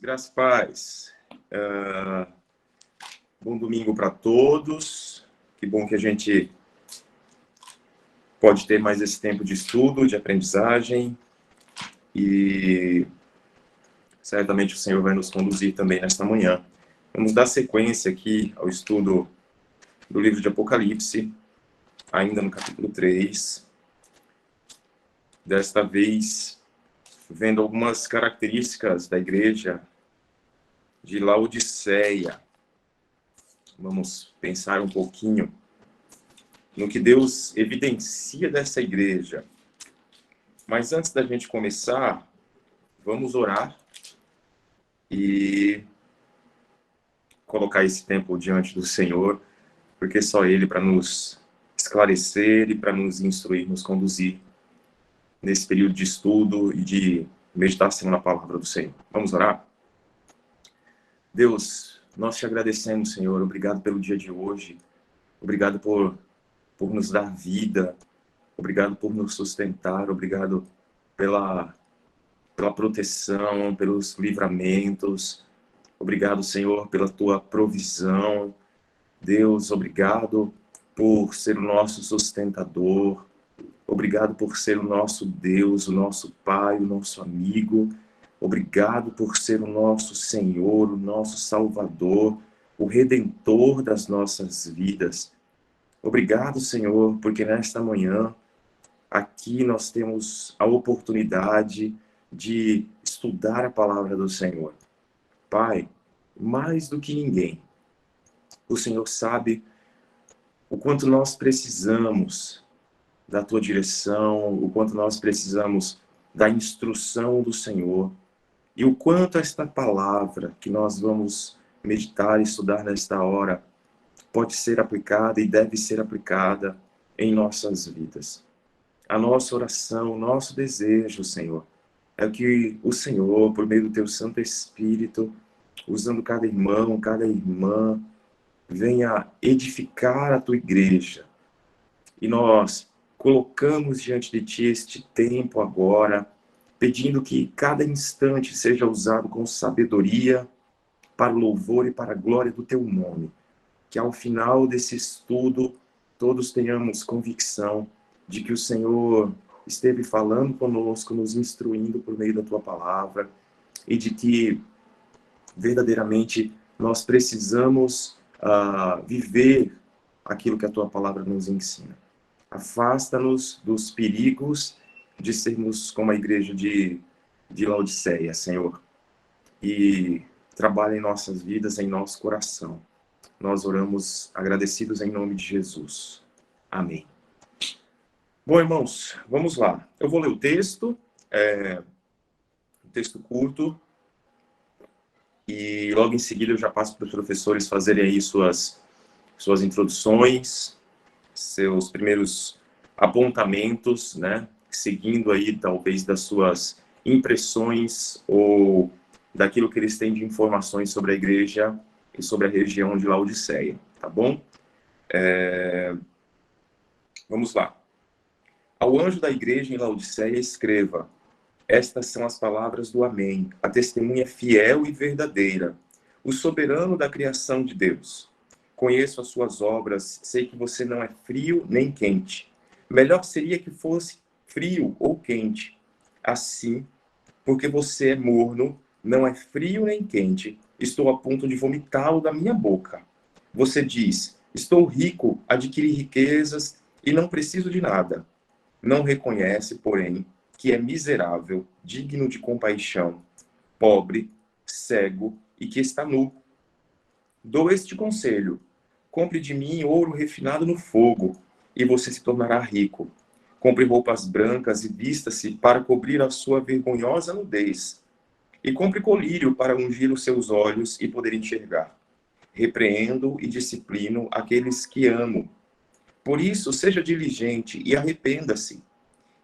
Graças e paz. Bom domingo para todos. Que bom que a gente pode ter mais esse tempo de estudo, de aprendizagem. E certamente o Senhor vai nos conduzir também nesta manhã. Vamos dar sequência aqui ao estudo do livro de Apocalipse, ainda no capítulo 3. Desta vez, vendo algumas características da igreja de Laodiceia. Vamos pensar um pouquinho no que Deus evidencia dessa igreja. Mas antes da gente começar, vamos orar e colocar esse tempo diante do Senhor, porque só Ele para nos esclarecer e para nos instruir, nos conduzir nesse período de estudo e de meditação na palavra do Senhor. Vamos orar? Deus, nós te agradecemos, Senhor. Obrigado pelo dia de hoje. Obrigado por nos dar vida. Obrigado por nos sustentar. Obrigado pela proteção, pelos livramentos. Obrigado, Senhor, pela tua provisão. Deus, obrigado por ser o nosso sustentador. Obrigado por ser o nosso Deus, o nosso Pai, o nosso amigo. Obrigado por ser o nosso Senhor, o nosso Salvador, o Redentor das nossas vidas. Obrigado, Senhor, porque nesta manhã, aqui nós temos a oportunidade de estudar a palavra do Senhor. Pai, mais do que ninguém, o Senhor sabe o quanto nós precisamos da tua direção, o quanto nós precisamos da instrução do Senhor. E o quanto esta palavra que nós vamos meditar e estudar nesta hora pode ser aplicada e deve ser aplicada em nossas vidas. A nossa oração, o nosso desejo, Senhor, é que o Senhor, por meio do teu Santo Espírito, usando cada irmão, cada irmã, venha edificar a tua igreja. E nós colocamos diante de ti este tempo agora, pedindo que cada instante seja usado com sabedoria, para o louvor e para a glória do teu nome. Que ao final desse estudo, todos tenhamos convicção de que o Senhor esteve falando conosco, nos instruindo por meio da tua palavra, e de que verdadeiramente nós precisamos viver aquilo que a tua palavra nos ensina. Afasta-nos dos perigos de sermos como a igreja de Laodiceia, Senhor. E trabalha em nossas vidas, em nosso coração. Nós oramos agradecidos em nome de Jesus. Amém. Bom, irmãos, vamos lá. Eu vou ler o texto, um texto curto, e logo em seguida eu já passo para os professores fazerem aí suas introduções, seus primeiros apontamentos, né? Seguindo aí talvez das suas impressões ou daquilo que eles têm de informações sobre a igreja e sobre a região de Laodiceia, tá bom? Vamos lá. Ao anjo da igreja em Laodiceia escreva: estas são as palavras do Amém, a testemunha fiel e verdadeira, o soberano da criação de Deus. Conheço as suas obras, sei que você não é frio nem quente. Melhor seria que fosse frio ou quente. Assim, porque você é morno, não é frio nem quente, estou a ponto de vomitá-lo da minha boca. Você diz: estou rico, adquiri riquezas e não preciso de nada. Não reconhece, porém, que é miserável, digno de compaixão, pobre, cego e que está nu. Dou este conselho: compre de mim ouro refinado no fogo, e você se tornará rico. Compre roupas brancas e vista-se para cobrir a sua vergonhosa nudez. E compre colírio para ungir os seus olhos e poder enxergar. Repreendo e disciplino aqueles que amo. Por isso, seja diligente e arrependa-se.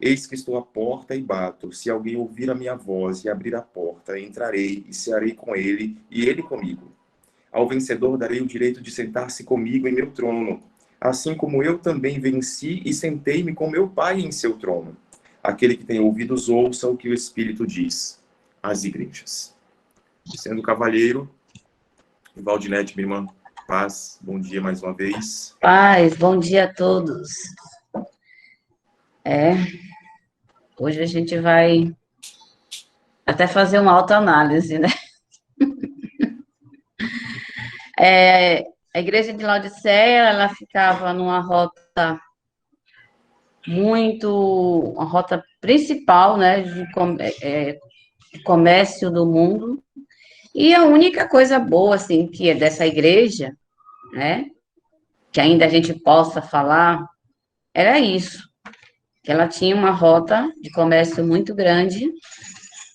Eis que estou à porta e bato. Se alguém ouvir a minha voz e abrir a porta, entrarei e cearei com ele e ele comigo. Ao vencedor darei o direito de sentar-se comigo em meu trono, assim como eu também venci e sentei-me com meu Pai em seu trono. Aquele que tem ouvidos ouça o que o Espírito diz às igrejas. Sendo cavalheiro, Valdinete, minha irmã, paz, bom dia mais uma vez. Paz, bom dia a todos. Hoje a gente vai até fazer uma autoanálise, né? A igreja de Laodiceia, ela ficava numa rota uma rota principal, né, de comércio do mundo. E a única coisa boa, assim, que é dessa igreja, né, que ainda a gente possa falar, era isso, que ela tinha uma rota de comércio muito grande,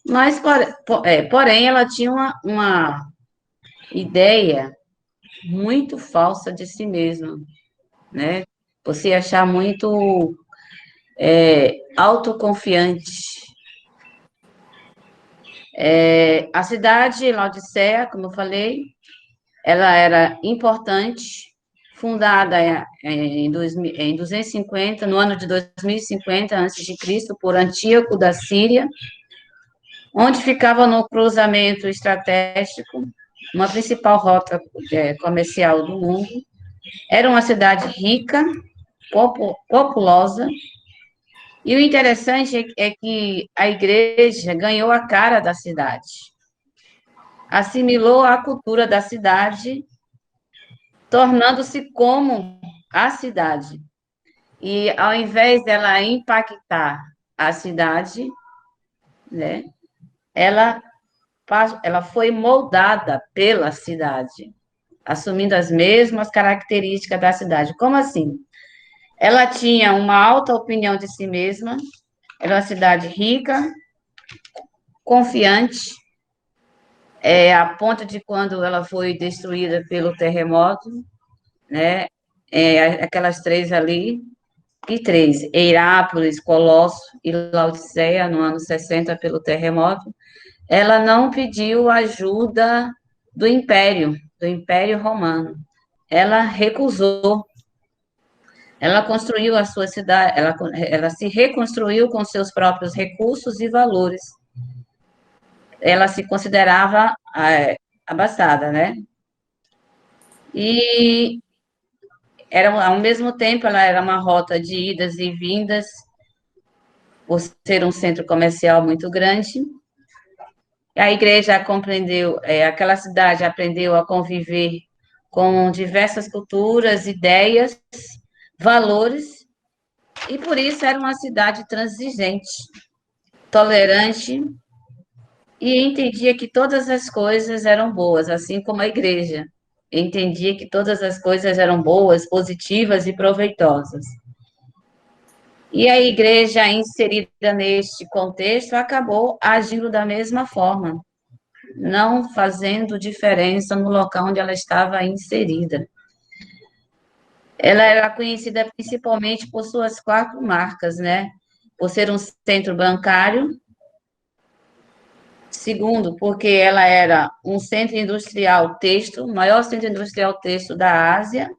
mas, porém, ela tinha uma ideia muito falsa de si mesma, né? Você achar muito autoconfiante. A cidade, Laodicea, como eu falei, ela era importante, fundada em 250, no ano de 2050 a.C., por Antíoco da Síria, onde ficava no cruzamento estratégico, uma principal rota comercial do mundo. Era uma cidade rica, populosa, e o interessante é que a igreja ganhou a cara da cidade, assimilou a cultura da cidade, tornando-se como a cidade. E ao invés dela impactar a cidade, né, ela, ela foi moldada pela cidade, assumindo as mesmas características da cidade. Como assim? Ela tinha uma alta opinião de si mesma, era uma cidade rica, confiante, a ponto de quando ela foi destruída pelo terremoto, né? Aquelas três ali, e três, Herápolis, Colosso e Laodiceia, no ano 60, pelo terremoto, ela não pediu ajuda do Império Romano. Ela recusou. Ela construiu a sua cidade, ela se reconstruiu com seus próprios recursos e valores. Ela se considerava abastada, né? E ao mesmo tempo, ela era uma rota de idas e vindas, por ser um centro comercial muito grande. A igreja compreendeu, aquela cidade aprendeu a conviver com diversas culturas, ideias, valores, e por isso era uma cidade transigente, tolerante, e entendia que todas as coisas eram boas, assim como a igreja entendia que todas as coisas eram boas, positivas e proveitosas. E a igreja inserida neste contexto acabou agindo da mesma forma, não fazendo diferença no local onde ela estava inserida. Ela era conhecida principalmente por suas quatro marcas, né? Por ser um centro bancário. Segundo, porque ela era um centro industrial têxtil, o maior centro industrial têxtil da Ásia.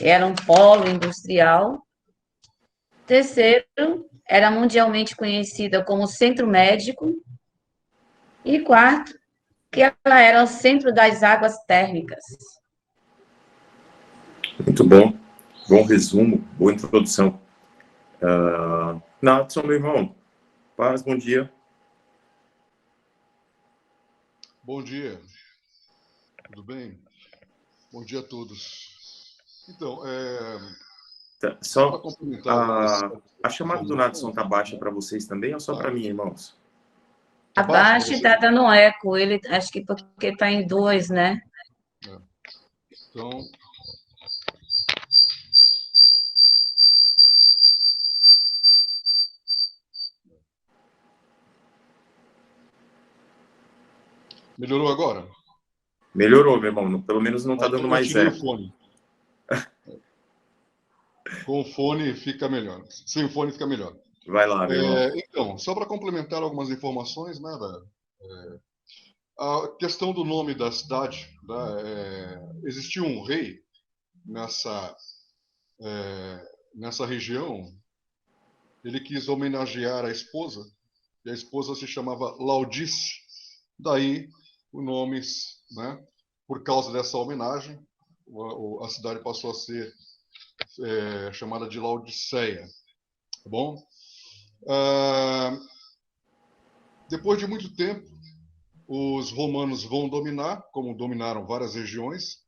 Era um polo industrial. Terceiro, era mundialmente conhecida como centro médico. E quarto, que ela era o centro das águas térmicas. Muito bom, bom resumo, boa introdução. Natson, meu irmão, paz, bom dia. Bom dia, tudo bem? Bom dia a todos. Então, só para Só complementar algumas a chamada do Natson informações. tá baixa para vocês também ou só para mim, irmãos? Tá baixo para Abaixo você? está dando eco, ele acho que porque está em dois, né? É. Então, melhorou agora? Melhorou, meu irmão, pelo menos não tá Então dando eu mais tirei o eco. fone. Com o fone fica melhor. Sem o fone fica melhor. Vai lá, meu irmão. Então, só para complementar algumas informações, né, a questão do nome da cidade, existiu um rei nessa, nessa região. Ele quis homenagear a esposa, e a esposa se chamava Laodice. Daí nomes, né? Por causa dessa homenagem, a cidade passou a ser chamada de Laodiceia. Tá bom? Depois de muito tempo, os romanos vão dominar, como dominaram várias regiões,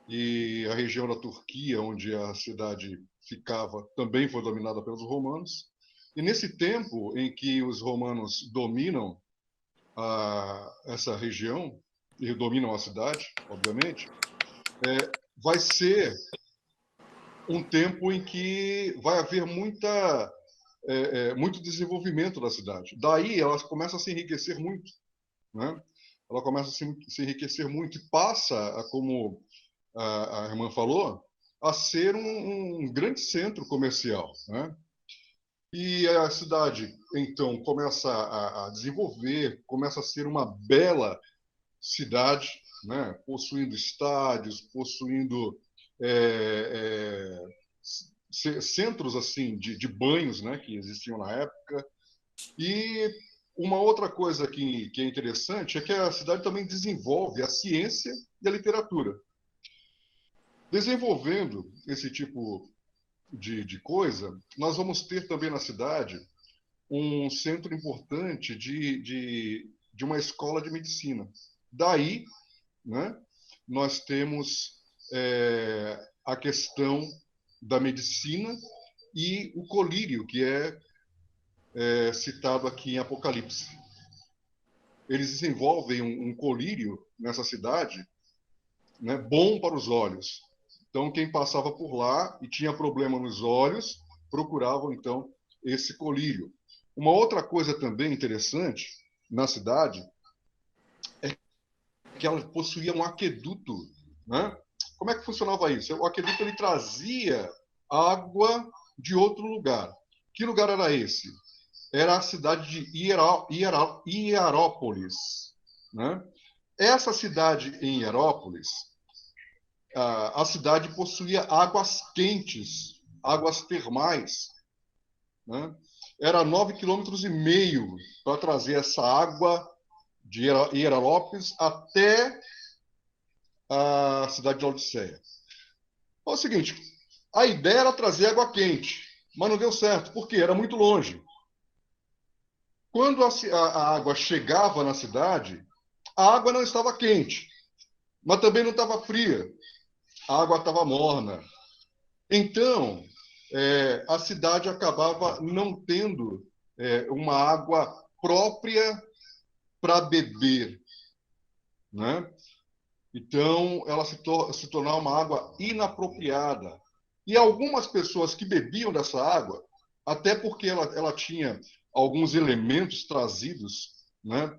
e a região da Turquia, onde a cidade ficava, também foi dominada pelos romanos. E nesse tempo em que os romanos dominam essa região, e dominam a cidade, obviamente, vai ser um tempo em que vai haver muito desenvolvimento da cidade. Daí ela começa a se enriquecer muito, né? Ela começa a se enriquecer muito e passa, como a irmã falou, a ser um grande centro comercial, né? E a cidade, então, começa a desenvolver, começa a ser uma bela cidade, né? Possuindo estádios, possuindo centros assim de banhos, né? Que existiam na época. E uma outra coisa que é interessante é que a cidade também desenvolve a ciência e a literatura. Desenvolvendo esse tipo de coisa, nós vamos ter também na cidade um centro importante de uma escola de medicina. Daí, né, nós temos a questão da medicina e o colírio, que é citado aqui em Apocalipse. Eles desenvolvem um colírio nessa cidade, né, bom para os olhos. Então, quem passava por lá e tinha problema nos olhos, procuravam, então, esse colírio. Uma outra coisa também interessante na cidade é que ela possuía um aqueduto, né? Como é que funcionava isso? O aqueduto ele trazia água de outro lugar. Que lugar era esse? Era a cidade de Hierápolis, né? Essa cidade em Hierápolis, a cidade possuía águas quentes, águas termais, né? Era 9,5 km para trazer essa água de Hierápolis até a cidade de Laodiceia. É o seguinte, a ideia era trazer água quente, mas não deu certo, porque era muito longe. Quando a água chegava na cidade, a água não estava quente, mas também não estava fria. A água estava morna. Então, a cidade acabava não tendo uma água própria para beber, né? Então, ela se tornava uma água inapropriada. E algumas pessoas que bebiam dessa água, até porque ela tinha alguns elementos trazidos, né?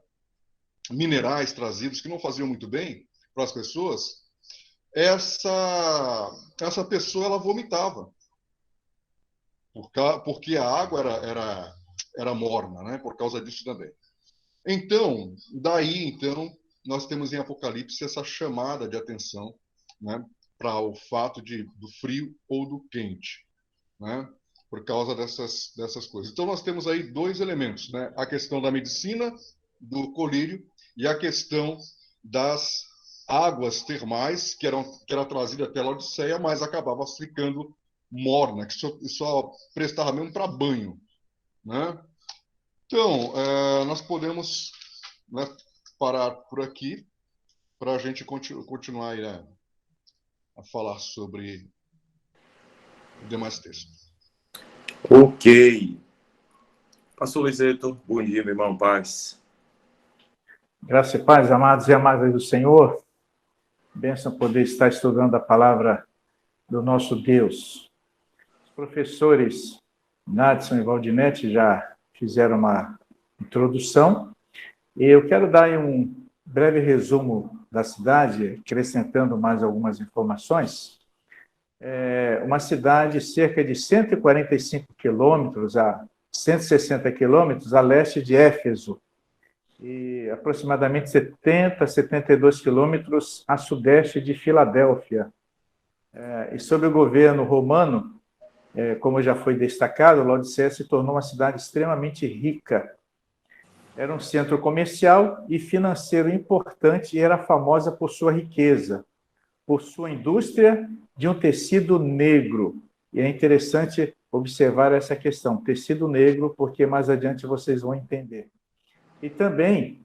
Minerais trazidos que não faziam muito bem para as pessoas, essa pessoa ela vomitava, porque a água era morna, né? Por causa disso também. Então, nós temos em Apocalipse essa chamada de atenção, né? Para o fato do frio ou do quente, né? Por causa dessas coisas. Então, nós temos aí dois elementos, né? A questão da medicina, do colírio, e a questão das águas termais, que era trazida até Laodiceia, mas acabava ficando morna, que só prestava mesmo para banho, né? Então, nós podemos, né, parar por aqui para a gente continuar aí a falar sobre o demais texto. Ok. Pastor Lizeto, bom dia, meu irmão, paz. Graça e paz, amados e amadas do Senhor. Bênção poder estar estudando a palavra do nosso Deus. Os professores Nadson e Valdinete já fizeram uma introdução. E eu quero dar um breve resumo da cidade, acrescentando mais algumas informações. Uma cidade cerca de 145 quilômetros a 160 quilômetros a leste de Éfeso, e aproximadamente 70 a 72 quilômetros a sudeste de Filadélfia. E sob o governo romano, como já foi destacado, Laodiceia se tornou uma cidade extremamente rica. Era um centro comercial e financeiro importante e era famosa por sua riqueza, por sua indústria de um tecido negro. E é interessante observar essa questão, tecido negro, porque mais adiante vocês vão entender. E também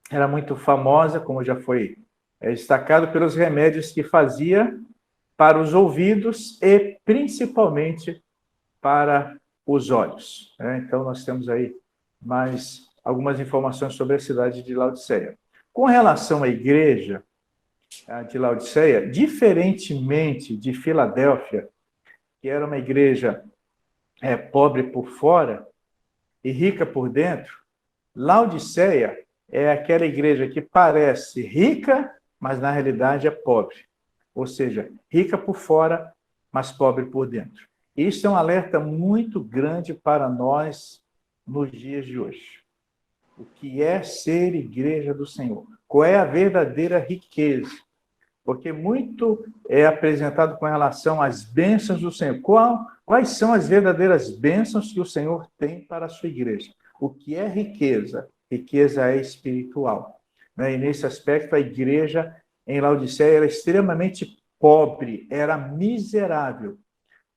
era muito famosa, como já foi destacado, pelos remédios que fazia para os ouvidos e principalmente para os olhos. Então, nós temos aí mais algumas informações sobre a cidade de Laodiceia. Com relação à igreja de Laodiceia, diferentemente de Filadélfia, que era uma igreja pobre por fora e rica por dentro, Laodiceia é aquela igreja que parece rica, mas na realidade é pobre. Ou seja, rica por fora, mas pobre por dentro. Isso é um alerta muito grande para nós nos dias de hoje. O que é ser igreja do Senhor? Qual é a verdadeira riqueza? Porque muito é apresentado com relação às bênçãos do Senhor. Quais são as verdadeiras bênçãos que o Senhor tem para a sua igreja? O que é riqueza? Riqueza é espiritual. E nesse aspecto, a igreja em Laodiceia era extremamente pobre, era miserável,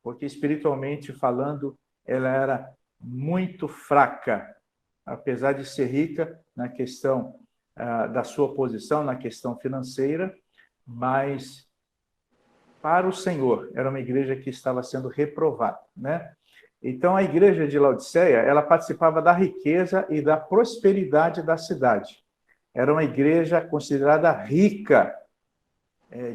porque espiritualmente falando, ela era muito fraca, apesar de ser rica na questão da sua posição, na questão financeira, mas para o Senhor era uma igreja que estava sendo reprovada, né? Então a igreja de Laodiceia, ela participava da riqueza e da prosperidade da cidade. Era uma igreja considerada rica,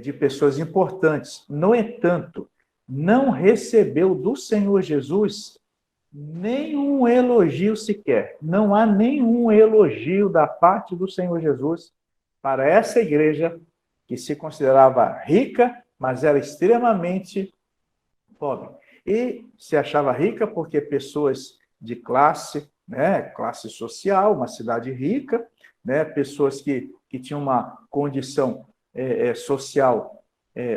de pessoas importantes. No entanto, não recebeu do Senhor Jesus nenhum elogio sequer. Não há nenhum elogio da parte do Senhor Jesus para essa igreja que se considerava rica, mas era extremamente pobre. E se achava rica porque pessoas de classe, classe social, uma cidade rica, pessoas que tinham uma condição social,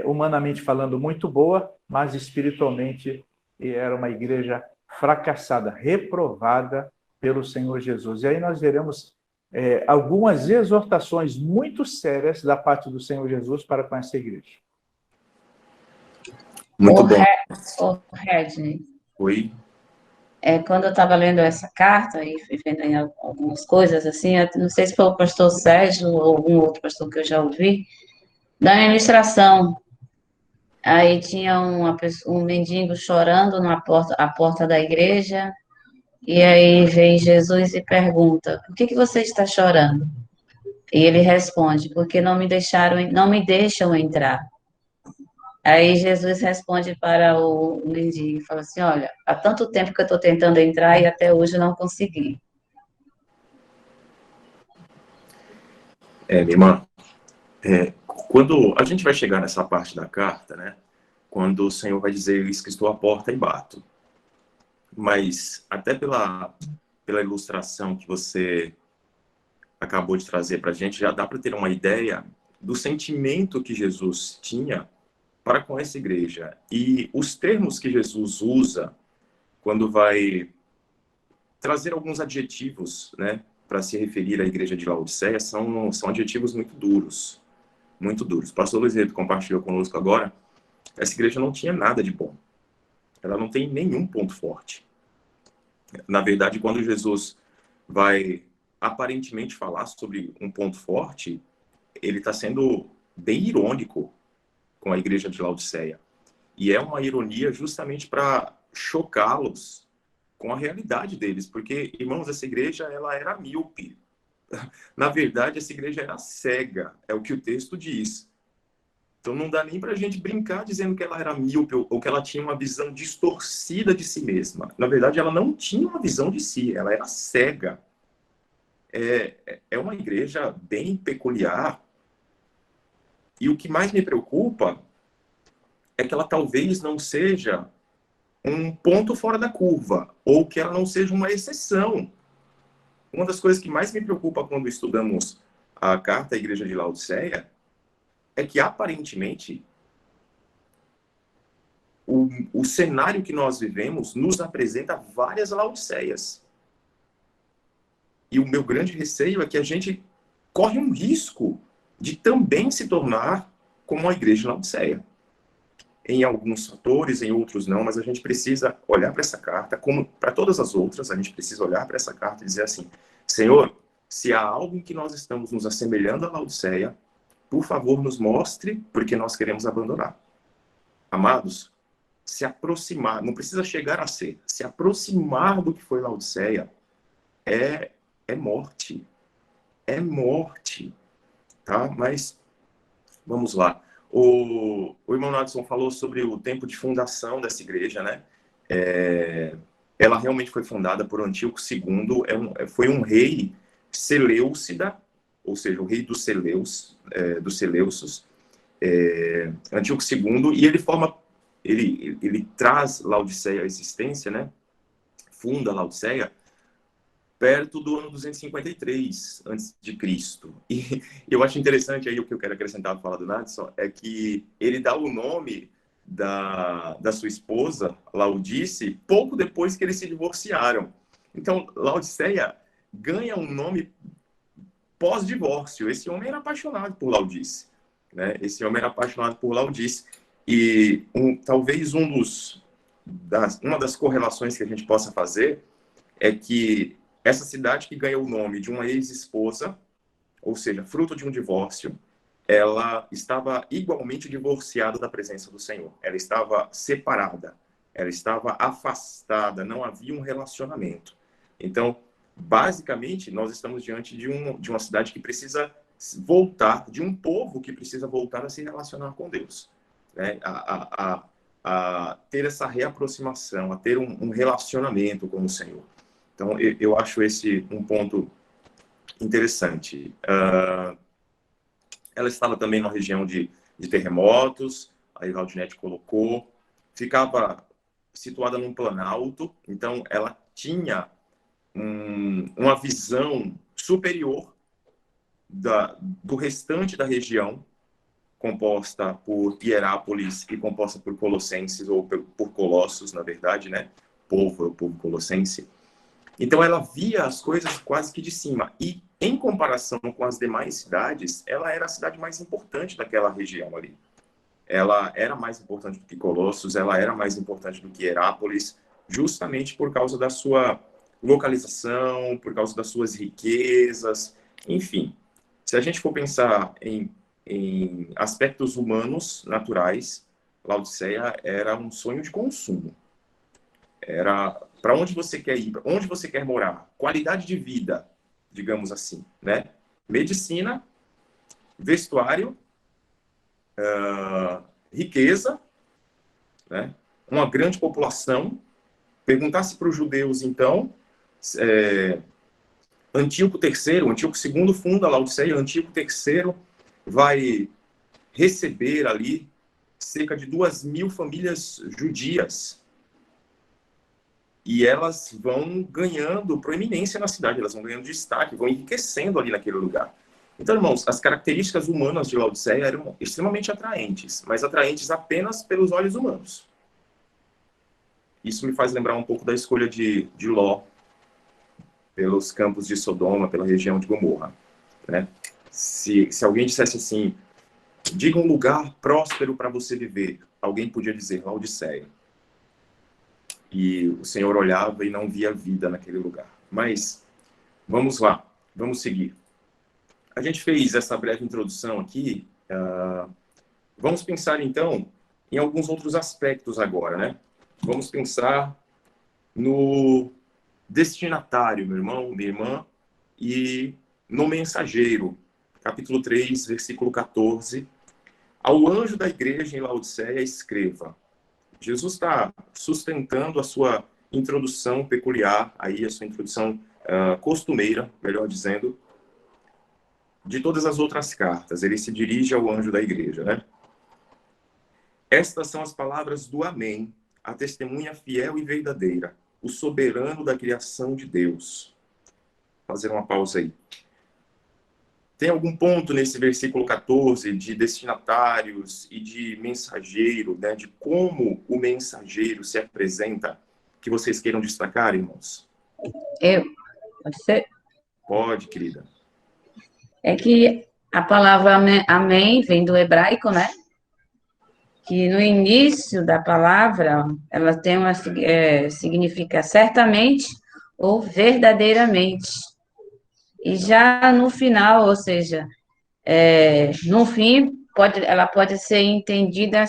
humanamente falando, muito boa, mas espiritualmente era uma igreja fracassada, reprovada pelo Senhor Jesus. E aí nós veremos algumas exortações muito sérias da parte do Senhor Jesus para com essa igreja. Muito bom. Redney. Oi. Quando eu estava lendo essa carta e vendo aí algumas coisas, assim, eu não sei se foi o pastor Sérgio ou algum outro pastor que eu já ouvi, da ministração. Aí tinha um mendigo chorando à porta da igreja, e aí vem Jesus e pergunta: por que você está chorando? E ele responde: porque não me deixam entrar. Aí Jesus responde para o mendigo e fala assim: olha, há tanto tempo que eu estou tentando entrar e até hoje não consegui. Minha irmã, quando a gente vai chegar nessa parte da carta, né? Quando o Senhor vai dizer: eis que estou à porta e bato. Mas até pela ilustração que você acabou de trazer para a gente, já dá para ter uma ideia do sentimento que Jesus tinha para com essa igreja. E os termos que Jesus usa quando vai trazer alguns adjetivos, né, para se referir à igreja de Laodiceia, são adjetivos muito duros. Muito duros. O pastor Luiz Redo compartilhou conosco agora, essa igreja não tinha nada de bom. Ela não tem nenhum ponto forte. Na verdade, quando Jesus vai aparentemente falar sobre um ponto forte, ele está sendo bem irônico com a igreja de Laodiceia. E é uma ironia justamente para chocá-los com a realidade deles, porque, irmãos, essa igreja ela era míope. Na verdade, essa igreja era cega, é o que o texto diz. Então não dá nem para a gente brincar dizendo que ela era míope ou que ela tinha uma visão distorcida de si mesma. Na verdade, ela não tinha uma visão de si, ela era cega. É uma igreja bem peculiar. E o que mais me preocupa é que ela talvez não seja um ponto fora da curva, ou que ela não seja uma exceção. Uma das coisas que mais me preocupa quando estudamos a carta à igreja de Laodiceia é que, aparentemente, o cenário que nós vivemos nos apresenta várias Laodiceias. E o meu grande receio é que a gente corre um risco de também se tornar como a igreja de Laodiceia. Em alguns fatores, em outros não, mas a gente precisa olhar para essa carta, como para todas as outras, a gente precisa olhar para essa carta e dizer assim: Senhor, se há algo em que nós estamos nos assemelhando a Laodiceia, por favor, nos mostre, porque nós queremos abandonar. Amados, se aproximar, não precisa chegar a ser, se aproximar do que foi Laodiceia é morte. É morte, tá? Mas, vamos lá. O irmão Nadson falou sobre o tempo de fundação dessa igreja, né? Ela realmente foi fundada por Antíoco II, foi um rei Seleucida, ou seja, o rei dos Seleucos, Antíoco II, e ele traz Laodiceia à existência, né? Funda Laodiceia perto do ano 253 a.C. E eu acho interessante aí, o que eu quero acrescentar à fala do Nadson, é que ele dá o nome da sua esposa, Laodice, pouco depois que eles se divorciaram. Então, Laodiceia ganha um nome pós-divórcio. Esse homem era apaixonado por Laodice, né? Esse homem era apaixonado por Laodice. E talvez uma das correlações que a gente possa fazer é que essa cidade que ganha o nome de uma ex-esposa, ou seja, fruto de um divórcio, ela estava igualmente divorciada da presença do Senhor. Ela estava separada, ela estava afastada, não havia um relacionamento. Então, basicamente, nós estamos diante de uma cidade que precisa voltar, de um povo que precisa voltar a se relacionar com Deus, né? A ter essa reaproximação, a ter um relacionamento com o Senhor. Então, eu acho esse um ponto interessante. Ela estava também numa região de terremotos, aí a Valdinete colocou, ficava situada num planalto, então ela tinha uma visão superior do restante da região, composta por Hierápolis e composta por Colossenses, ou por Colossos, na verdade, né? O povo colossense. Então, ela via as coisas quase que de cima. E, em comparação com as demais cidades, ela era a cidade mais importante daquela região ali. Ela era mais importante do que Colossos, ela era mais importante do que Hierápolis, justamente por causa da sua localização, por causa das suas riquezas, enfim. Se a gente for pensar em aspectos humanos, naturais, Laodiceia era um sonho de consumo. Era para onde você quer ir, onde você quer morar, qualidade de vida, digamos assim, né? Medicina, vestuário, riqueza, né? Uma grande população. Perguntasse para os judeus, então, Antíoco II funda Laodiceia, Antíoco III vai receber ali cerca de 2.000 famílias judias. E elas vão ganhando proeminência na cidade, elas vão ganhando destaque, vão enriquecendo ali naquele lugar. Então, irmãos, as características humanas de Laodiceia eram extremamente atraentes, mas atraentes apenas pelos olhos humanos. Isso me faz lembrar um pouco da escolha de Ló pelos campos de Sodoma, pela região de Gomorra, né? Se alguém dissesse assim, diga um lugar próspero para você viver, alguém podia dizer Laodiceia. E o Senhor olhava e não via vida naquele lugar. Mas, vamos lá, vamos seguir. A gente fez essa breve introdução aqui. Vamos pensar, então, em alguns outros aspectos agora, né? Vamos pensar no destinatário, meu irmão, minha irmã, e no mensageiro. Capítulo 3, versículo 14. Ao anjo da igreja em Laodiceia, escreva. Jesus está sustentando a sua introdução peculiar, aí a sua introdução costumeira, melhor dizendo, de todas as outras cartas. Ele se dirige ao anjo da igreja, né? Estas são as palavras do Amém, a testemunha fiel e verdadeira, o soberano da criação de Deus. Vou fazer uma pausa aí. Tem algum ponto nesse versículo 14 de destinatários e de mensageiro, né, de como o mensageiro se apresenta, que vocês queiram destacar, irmãos? Pode ser? Pode, querida. É que a palavra amém vem do hebraico, né? Que no início da palavra, ela tem uma, significa certamente ou verdadeiramente. E já no final, ou seja, no fim, ela pode ser entendida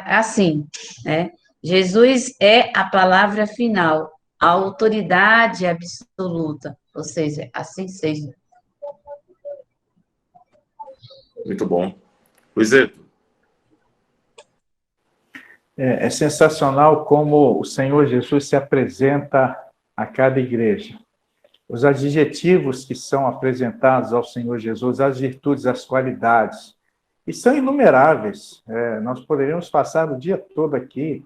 assim, né? Jesus é a palavra final, a autoridade absoluta, ou seja, assim seja. Muito bom. Luizeto. É sensacional como o Senhor Jesus se apresenta a cada igreja. Os adjetivos que são apresentados ao Senhor Jesus, as virtudes, as qualidades, e são inumeráveis. Nós poderíamos passar o dia todo aqui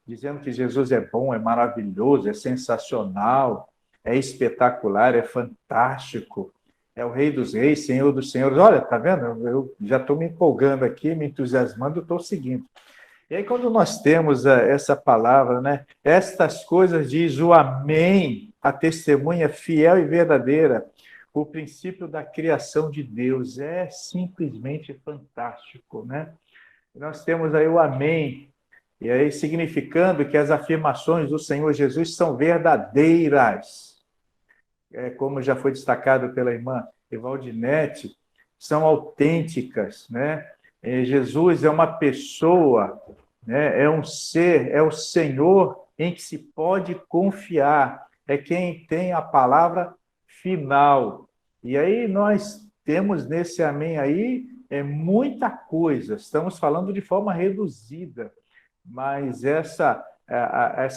dizendo que Jesus é bom, é maravilhoso, é sensacional, é espetacular, é fantástico, é o Rei dos Reis, Senhor dos Senhores. Olha, tá vendo? Eu já estou me empolgando aqui, me entusiasmando, estou seguindo. E aí, quando nós temos essa palavra, né? Estas coisas diz o Amém, a testemunha fiel e verdadeira, o princípio da criação de Deus. É simplesmente fantástico, né? Nós temos aí o Amém, e aí significando que as afirmações do Senhor Jesus são verdadeiras. Como já foi destacado pela irmã Evaldinete, são autênticas, né? Jesus é uma pessoa, né? É um ser, é o Senhor em que se pode confiar, é quem tem a palavra final. E aí nós temos nesse amém aí muita coisa, estamos falando de forma reduzida, mas essa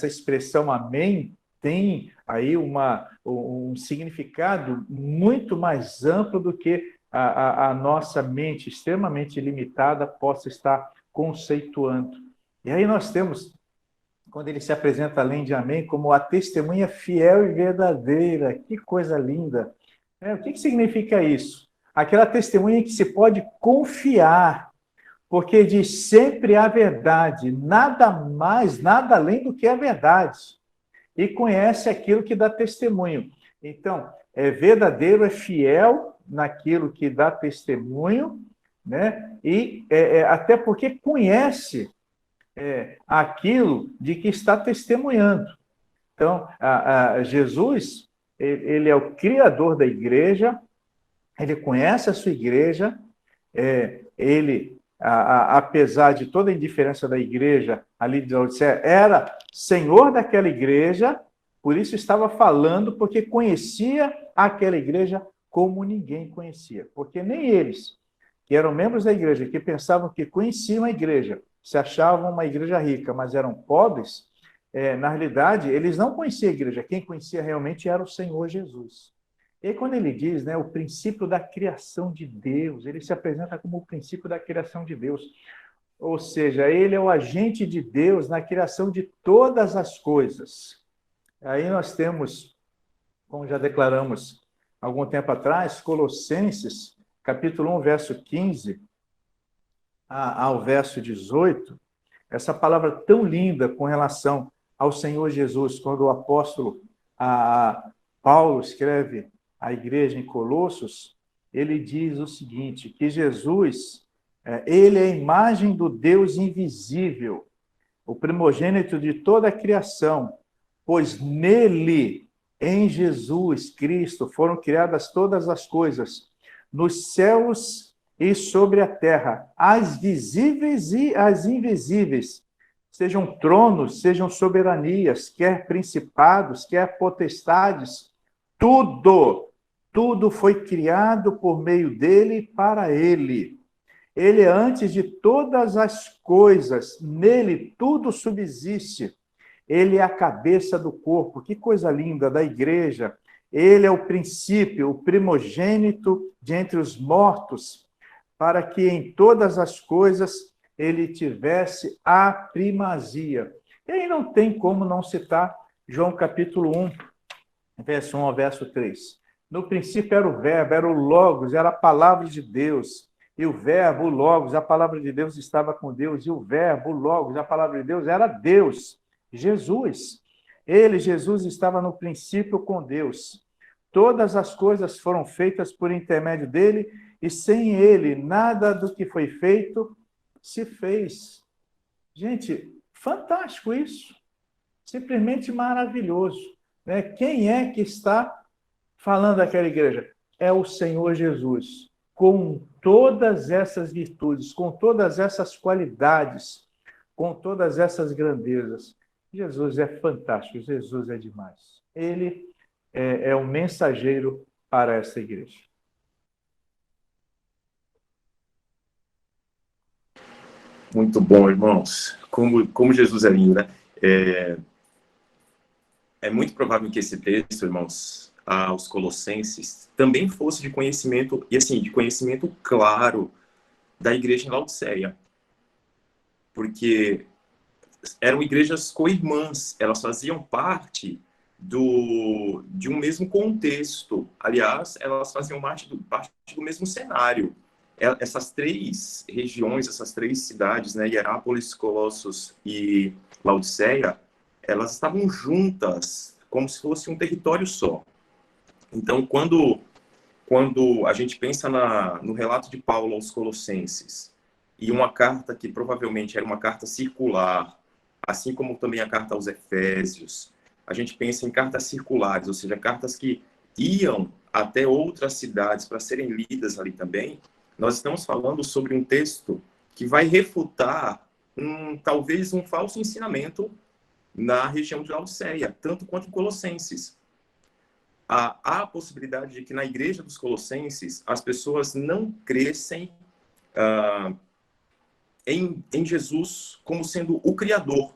expressão amém tem aí um significado muito mais amplo do que a nossa mente extremamente limitada possa estar conceituando. E aí nós temos, quando ele se apresenta além de amém, como a testemunha fiel e verdadeira. Que coisa linda! O que significa isso? Aquela testemunha em que se pode confiar, porque diz sempre a verdade, nada mais, nada além do que a verdade. E conhece aquilo que dá testemunho. Então, é verdadeiro, é fiel naquilo que dá testemunho, né? E até porque conhece aquilo de que está testemunhando. Então, Jesus, ele é o criador da igreja, ele conhece a sua igreja, ele, apesar de toda a indiferença da igreja ali de Laodiceia, era senhor daquela igreja, por isso estava falando, porque conhecia aquela igreja como ninguém conhecia. Porque nem eles, que eram membros da igreja, que pensavam que conheciam a igreja, se achavam uma igreja rica, mas eram pobres, na realidade, eles não conheciam a igreja. Quem conhecia realmente era o Senhor Jesus. E aí, quando ele diz, né, o princípio da criação de Deus, ele se apresenta como o princípio da criação de Deus. Ou seja, ele é o agente de Deus na criação de todas as coisas. Aí nós temos, como já declaramos algum tempo atrás, Colossenses, capítulo 1, verso 15 ao verso 18, essa palavra tão linda com relação ao Senhor Jesus, quando o apóstolo Paulo escreve à igreja em Colossos, ele diz o seguinte, que Jesus, ele é a imagem do Deus invisível, o primogênito de toda a criação, pois nele, em Jesus Cristo, foram criadas todas as coisas, nos céus e sobre a terra, as visíveis e as invisíveis, sejam tronos, sejam soberanias, quer principados, quer potestades, tudo foi criado por meio dele e para ele. Ele é antes de todas as coisas, nele tudo subsiste. Ele é a cabeça do corpo, que coisa linda, da igreja. Ele é o princípio, o primogênito de entre os mortos, para que em todas as coisas ele tivesse a primazia. E aí não tem como não citar João capítulo 1, verso 1 ao verso 3. No princípio era o verbo, era o Logos, era a palavra de Deus. E o verbo, o Logos, a palavra de Deus estava com Deus. E o verbo, o Logos, a palavra de Deus era Deus, Jesus. Ele, Jesus, estava no princípio com Deus. todas as coisas foram feitas por intermédio dele, e sem ele, nada do que foi feito se fez. Gente, fantástico isso. Simplesmente maravilhoso. Né? Quem é que está falando daquela igreja? É o Senhor Jesus, com todas essas virtudes, com todas essas qualidades, com todas essas grandezas. Jesus é fantástico, Jesus é demais. Ele é o mensageiro para essa igreja. Muito bom, irmãos. Como Jesus é lindo, né? É muito provável que esse texto, irmãos, aos Colossenses, também fosse de conhecimento, e assim, de conhecimento claro da igreja em Laodiceia. Porque eram igrejas co-irmãs, elas faziam parte de um mesmo contexto. Aliás, elas faziam parte do mesmo cenário. Essas três regiões, essas três cidades, né, Hierápolis, Colossos e Laodiceia, elas estavam juntas, como se fosse um território só. Então, quando a gente pensa no relato de Paulo aos Colossenses, e uma carta que provavelmente era uma carta circular, assim como também a carta aos Efésios, a gente pensa em cartas circulares, ou seja, cartas que iam até outras cidades para serem lidas ali também. Nós estamos falando sobre um texto que vai refutar talvez um falso ensinamento na região de Laodiceia, tanto quanto em Colossenses. Há a possibilidade de que na igreja dos Colossenses as pessoas não crescem em Jesus como sendo o Criador,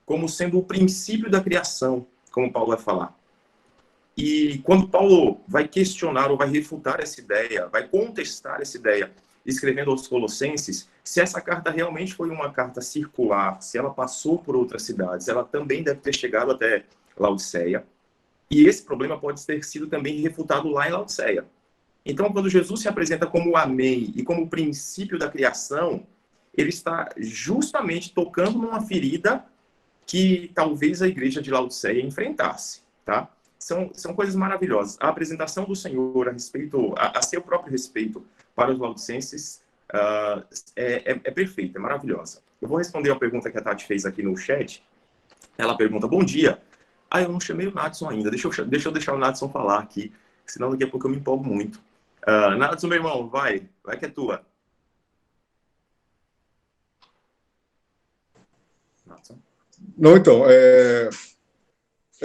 como sendo o princípio da criação, como Paulo vai falar. E quando Paulo vai questionar ou vai refutar essa ideia, vai contestar essa ideia, escrevendo aos Colossenses, se essa carta realmente foi uma carta circular, se ela passou por outras cidades, ela também deve ter chegado até Laodiceia. E esse problema pode ter sido também refutado lá em Laodiceia. Então, quando Jesus se apresenta como o Amém e como o princípio da criação, ele está justamente tocando numa ferida que talvez a igreja de Laodiceia enfrentasse, tá? São coisas maravilhosas. A apresentação do Senhor a respeito, a seu próprio respeito para os laodicenses é perfeita, é maravilhosa. Eu vou responder a pergunta que a Tati fez aqui no chat. Ela pergunta, bom dia. Eu não chamei o Nadson ainda. Deixa eu deixar o Nadson falar aqui, senão daqui a pouco eu me empolgo muito. Nadson, meu irmão, vai que é tua. Nadson. Não, então, é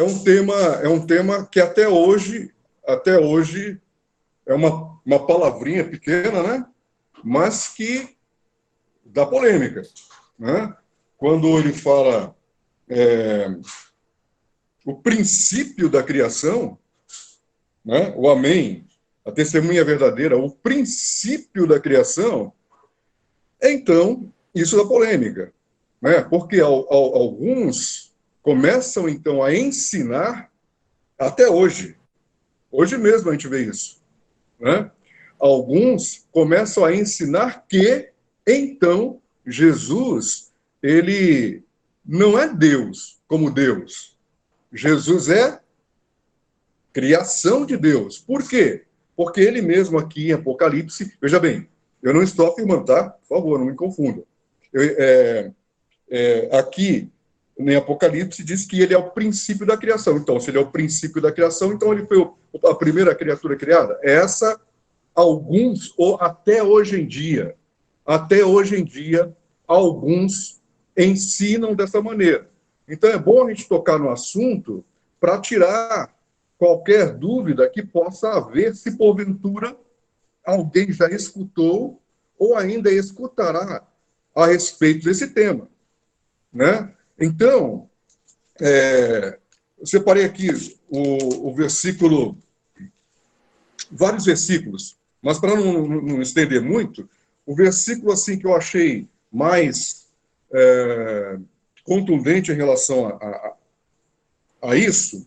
um tema que até hoje é uma palavrinha pequena, né? Mas que dá polêmica, né? Quando ele fala o princípio da criação, né? O Amém, a testemunha verdadeira, o princípio da criação, então isso dá polêmica, né? Porque alguns começam, então, a ensinar até hoje. Hoje mesmo a gente vê isso, né? Alguns começam a ensinar que, então, Jesus, ele não é Deus como Deus. Jesus é criação de Deus. Por quê? Porque ele mesmo aqui em Apocalipse, veja bem, eu não estou afirmando, tá? Por favor, não me confunda. Aqui em Apocalipse diz que ele é o princípio da criação. Então, se ele é o princípio da criação, então ele foi a primeira criatura criada. Essa, alguns, ou até hoje em dia, alguns ensinam dessa maneira. Então, é bom a gente tocar no assunto para tirar qualquer dúvida que possa haver, se porventura alguém já escutou ou ainda escutará a respeito desse tema, né? Então, eu separei aqui o versículo, vários versículos, mas para não estender muito, o versículo assim que eu achei mais contundente em relação a isso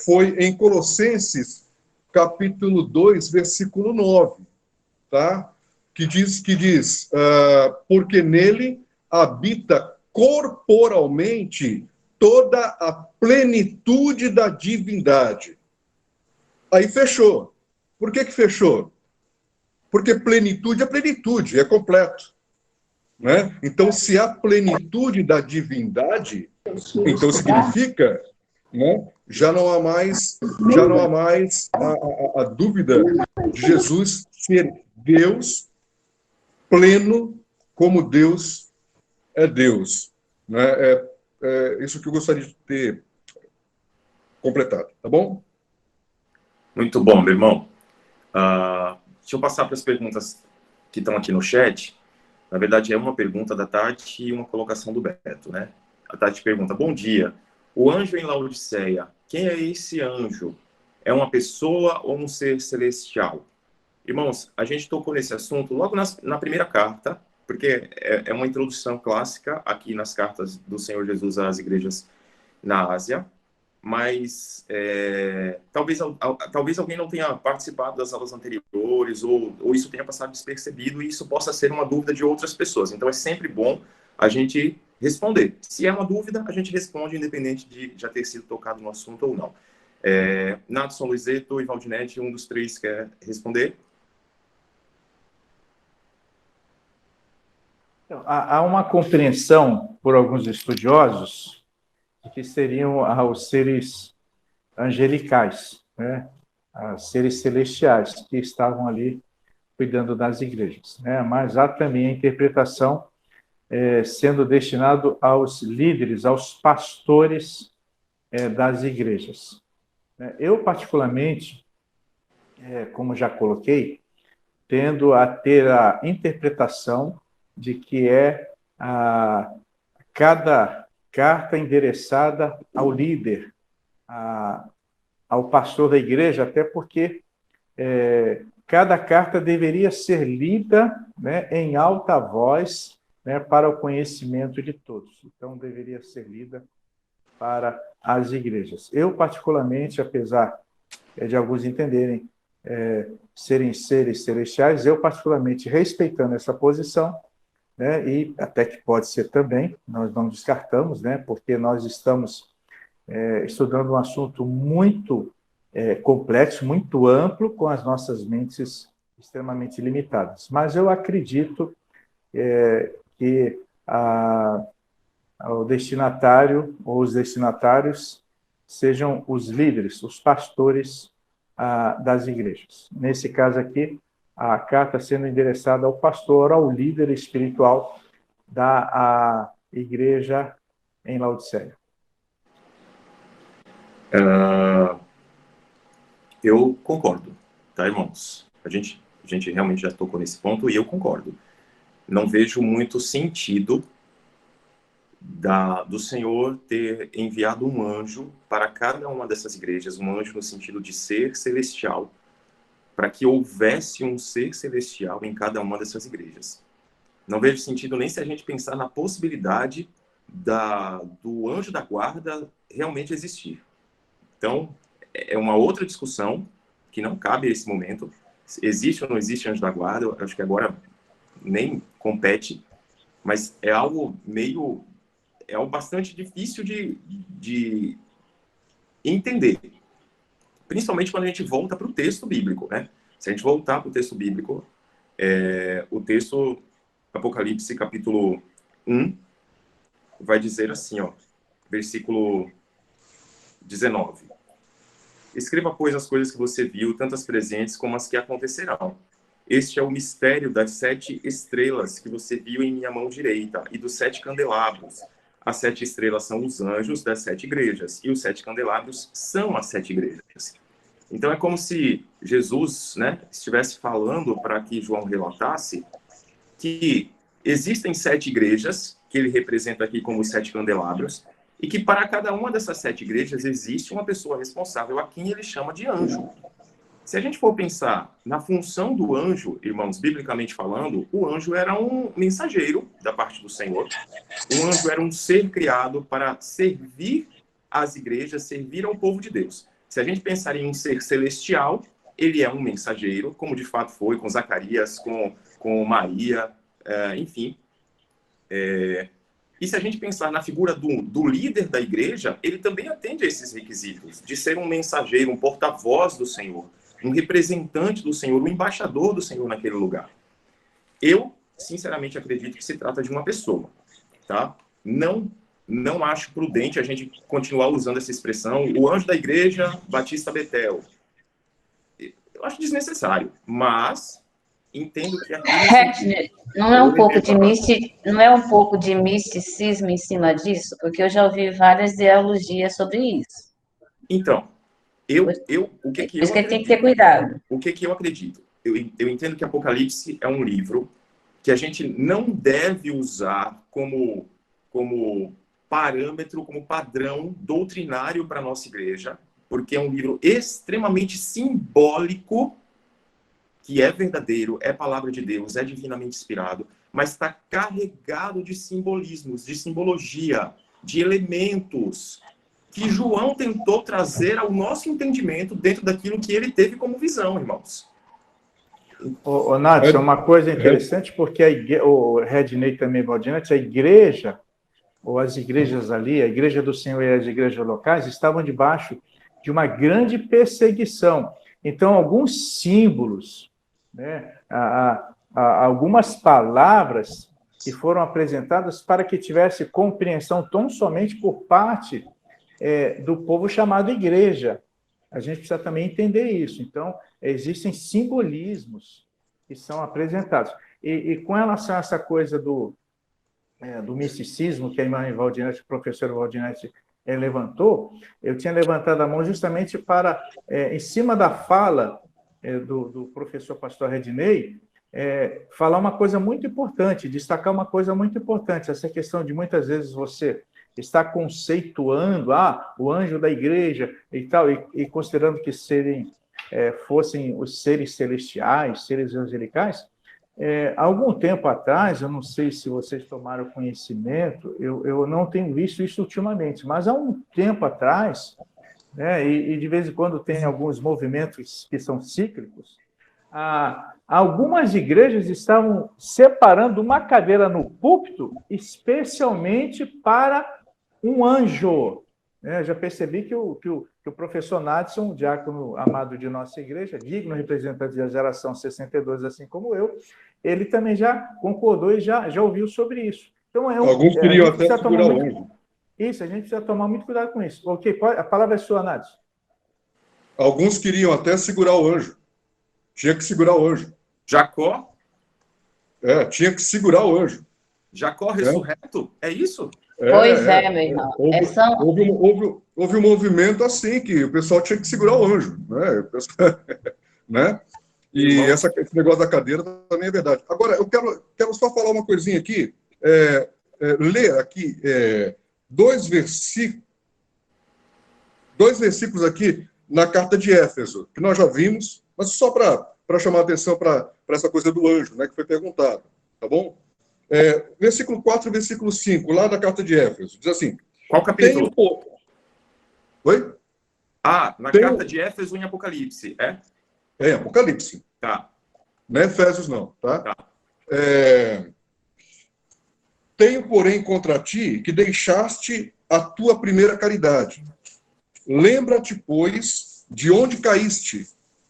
foi em Colossenses, capítulo 2, versículo 9, tá? Que diz porque nele habita corporalmente toda a plenitude da divindade. Aí fechou. Por que fechou? Porque plenitude é plenitude, é completo. Né? Então, se há plenitude da divindade, então significa, né, já não há mais a dúvida de Jesus ser Deus pleno, como Deus é Deus. Né? É isso que eu gostaria de ter completado, tá bom? Muito bom, meu irmão. Deixa eu passar para as perguntas que estão aqui no chat. Na verdade, é uma pergunta da Tati e uma colocação do Beto, né? A Tati pergunta: bom dia. O anjo em Laodiceia, quem é esse anjo? É uma pessoa ou um ser celestial? Irmãos, a gente tocou nesse assunto logo na primeira carta, porque é uma introdução clássica aqui nas cartas do Senhor Jesus às igrejas na Ásia. Mas talvez alguém não tenha participado das aulas anteriores ou isso tenha passado despercebido e isso possa ser uma dúvida de outras pessoas. Então é sempre bom a gente responder. Se é uma dúvida, a gente responde independente de já ter sido tocado no assunto ou não. Nadson, Luizeto e Valdinete, um dos três quer responder? Então, há uma compreensão por alguns estudiosos de que seriam os seres angelicais, né? Os seres celestiais que estavam ali cuidando das igrejas, né? Mas há também a interpretação sendo destinado aos líderes, aos pastores das igrejas. Eu, particularmente, como já coloquei, tendo a ter a interpretação de que cada carta endereçada ao líder, ao pastor da igreja, até porque cada carta deveria ser lida, né, em alta voz, né, para o conhecimento de todos. Então, deveria ser lida para as igrejas. Eu, particularmente, apesar de alguns entenderem serem seres celestiais, eu, particularmente, respeitando essa posição, né, e até que pode ser também, nós não descartamos, né, porque nós estamos estudando um assunto muito complexo, muito amplo, com as nossas mentes extremamente limitadas. Mas eu acredito que o destinatário ou os destinatários sejam os líderes, os pastores das igrejas. Nesse caso aqui, a carta sendo endereçada ao pastor, ao líder espiritual da igreja em Laodiceia. Eu concordo, tá, irmãos? A gente realmente já tocou nesse ponto e eu concordo. Não vejo muito sentido do Senhor ter enviado um anjo para cada uma dessas igrejas, um anjo no sentido de ser celestial, para que houvesse um ser celestial em cada uma dessas igrejas. Não vejo sentido nem se a gente pensar na possibilidade do anjo da guarda realmente existir. Então, é uma outra discussão que não cabe a esse momento. Existe ou não existe anjo da guarda, eu acho que agora nem compete, mas é algo bastante difícil de entender, principalmente quando a gente volta para o texto bíblico, né? Se a gente voltar para o texto bíblico, o texto Apocalipse, capítulo 1, vai dizer assim, ó, versículo 19. Escreva, pois, as coisas que você viu, tanto as presentes como as que acontecerão. Este é o mistério das 7 estrelas que você viu em minha mão direita e dos 7 candelabros. As 7 estrelas são os anjos das 7 igrejas e os 7 candelabros são as 7 igrejas. Então é como se Jesus, né, estivesse falando para que João relatasse que existem 7 igrejas, que ele representa aqui como os 7 candelabros, e que para cada uma dessas 7 igrejas existe uma pessoa responsável a quem ele chama de anjo. Se a gente for pensar na função do anjo, irmãos, biblicamente falando, o anjo era um mensageiro da parte do Senhor. O anjo era um ser criado para servir às igrejas, servir ao povo de Deus. Se a gente pensar em um ser celestial, ele é um mensageiro, como de fato foi com Zacarias, com Maria, enfim. E se a gente pensar na figura do líder da igreja, ele também atende a esses requisitos, de ser um mensageiro, um porta-voz do Senhor, um representante do Senhor, um embaixador do Senhor naquele lugar. Eu, sinceramente, acredito que se trata de uma pessoa, tá? Não acho prudente a gente continuar usando essa expressão, o anjo da igreja, Batista Betel. Eu acho desnecessário, mas entendo que aqui... Não é um pouco de misticismo em cima disso? Porque eu já ouvi várias ideologias sobre isso. Então, o que eu acredito? Tem que ter cuidado. O que eu acredito? Eu entendo que Apocalipse é um livro que a gente não deve usar como parâmetro, como padrão doutrinário para a nossa igreja, porque é um livro extremamente simbólico, que é verdadeiro, é palavra de Deus, é divinamente inspirado, mas está carregado de simbolismos, de simbologia, de elementos que João tentou trazer ao nosso entendimento dentro daquilo que ele teve como visão, irmãos. Nadson, uma coisa interessante, porque o Redney também, Valdinete, a igreja, ou as igrejas ali, a igreja do Senhor e as igrejas locais, estavam debaixo de uma grande perseguição. Então, alguns símbolos, né, algumas palavras que foram apresentadas para que tivesse compreensão tão somente por parte do povo chamado igreja. A gente precisa também entender isso. Então, existem simbolismos que são apresentados. E com relação a essa coisa do misticismo que a irmã Valdinete, o professor Valdinete, levantou, eu tinha levantado a mão justamente para, em cima da fala do professor pastor Redney, falar uma coisa muito importante, destacar uma coisa muito importante, essa questão de muitas vezes você está conceituando o anjo da igreja e tal, e considerando que fossem os seres celestiais, seres angelicais. Há algum tempo atrás, eu não sei se vocês tomaram conhecimento, eu não tenho visto isso ultimamente, mas há um tempo atrás, né, e de vez em quando tem alguns movimentos que são cíclicos, algumas igrejas estavam separando uma cadeira no púlpito especialmente para um anjo. Já percebi que o professor Nadson, diácono amado de nossa igreja, digno representante da geração 62, assim como eu, ele também já concordou e já ouviu sobre isso. Então, alguns queriam até segurar o anjo. Isso, a gente precisa tomar muito cuidado com isso. Ok, a palavra é sua, Nadson. Alguns queriam até segurar o anjo. Tinha que segurar o anjo. Jacó? Tinha que segurar o anjo. Jacó ressurreto? É isso? Pois meu irmão. Houve um movimento assim, que o pessoal tinha que segurar o anjo. Né? E esse negócio da cadeira também é verdade. Agora, eu quero só falar uma coisinha aqui. Ler aqui dois versículos aqui na carta de Éfeso, que nós já vimos, mas só para chamar a atenção para essa coisa do anjo, né, que foi perguntado. Tá bom? Versículo 4 e versículo 5, lá da carta de Éfeso, diz assim... Qual capítulo? Oi? Carta de Éfeso em Apocalipse, É Apocalipse. Tá. Não é Efésios, não, tá? Tá. Tenho, porém, contra ti que deixaste a tua primeira caridade. Lembra-te, pois, de onde caíste,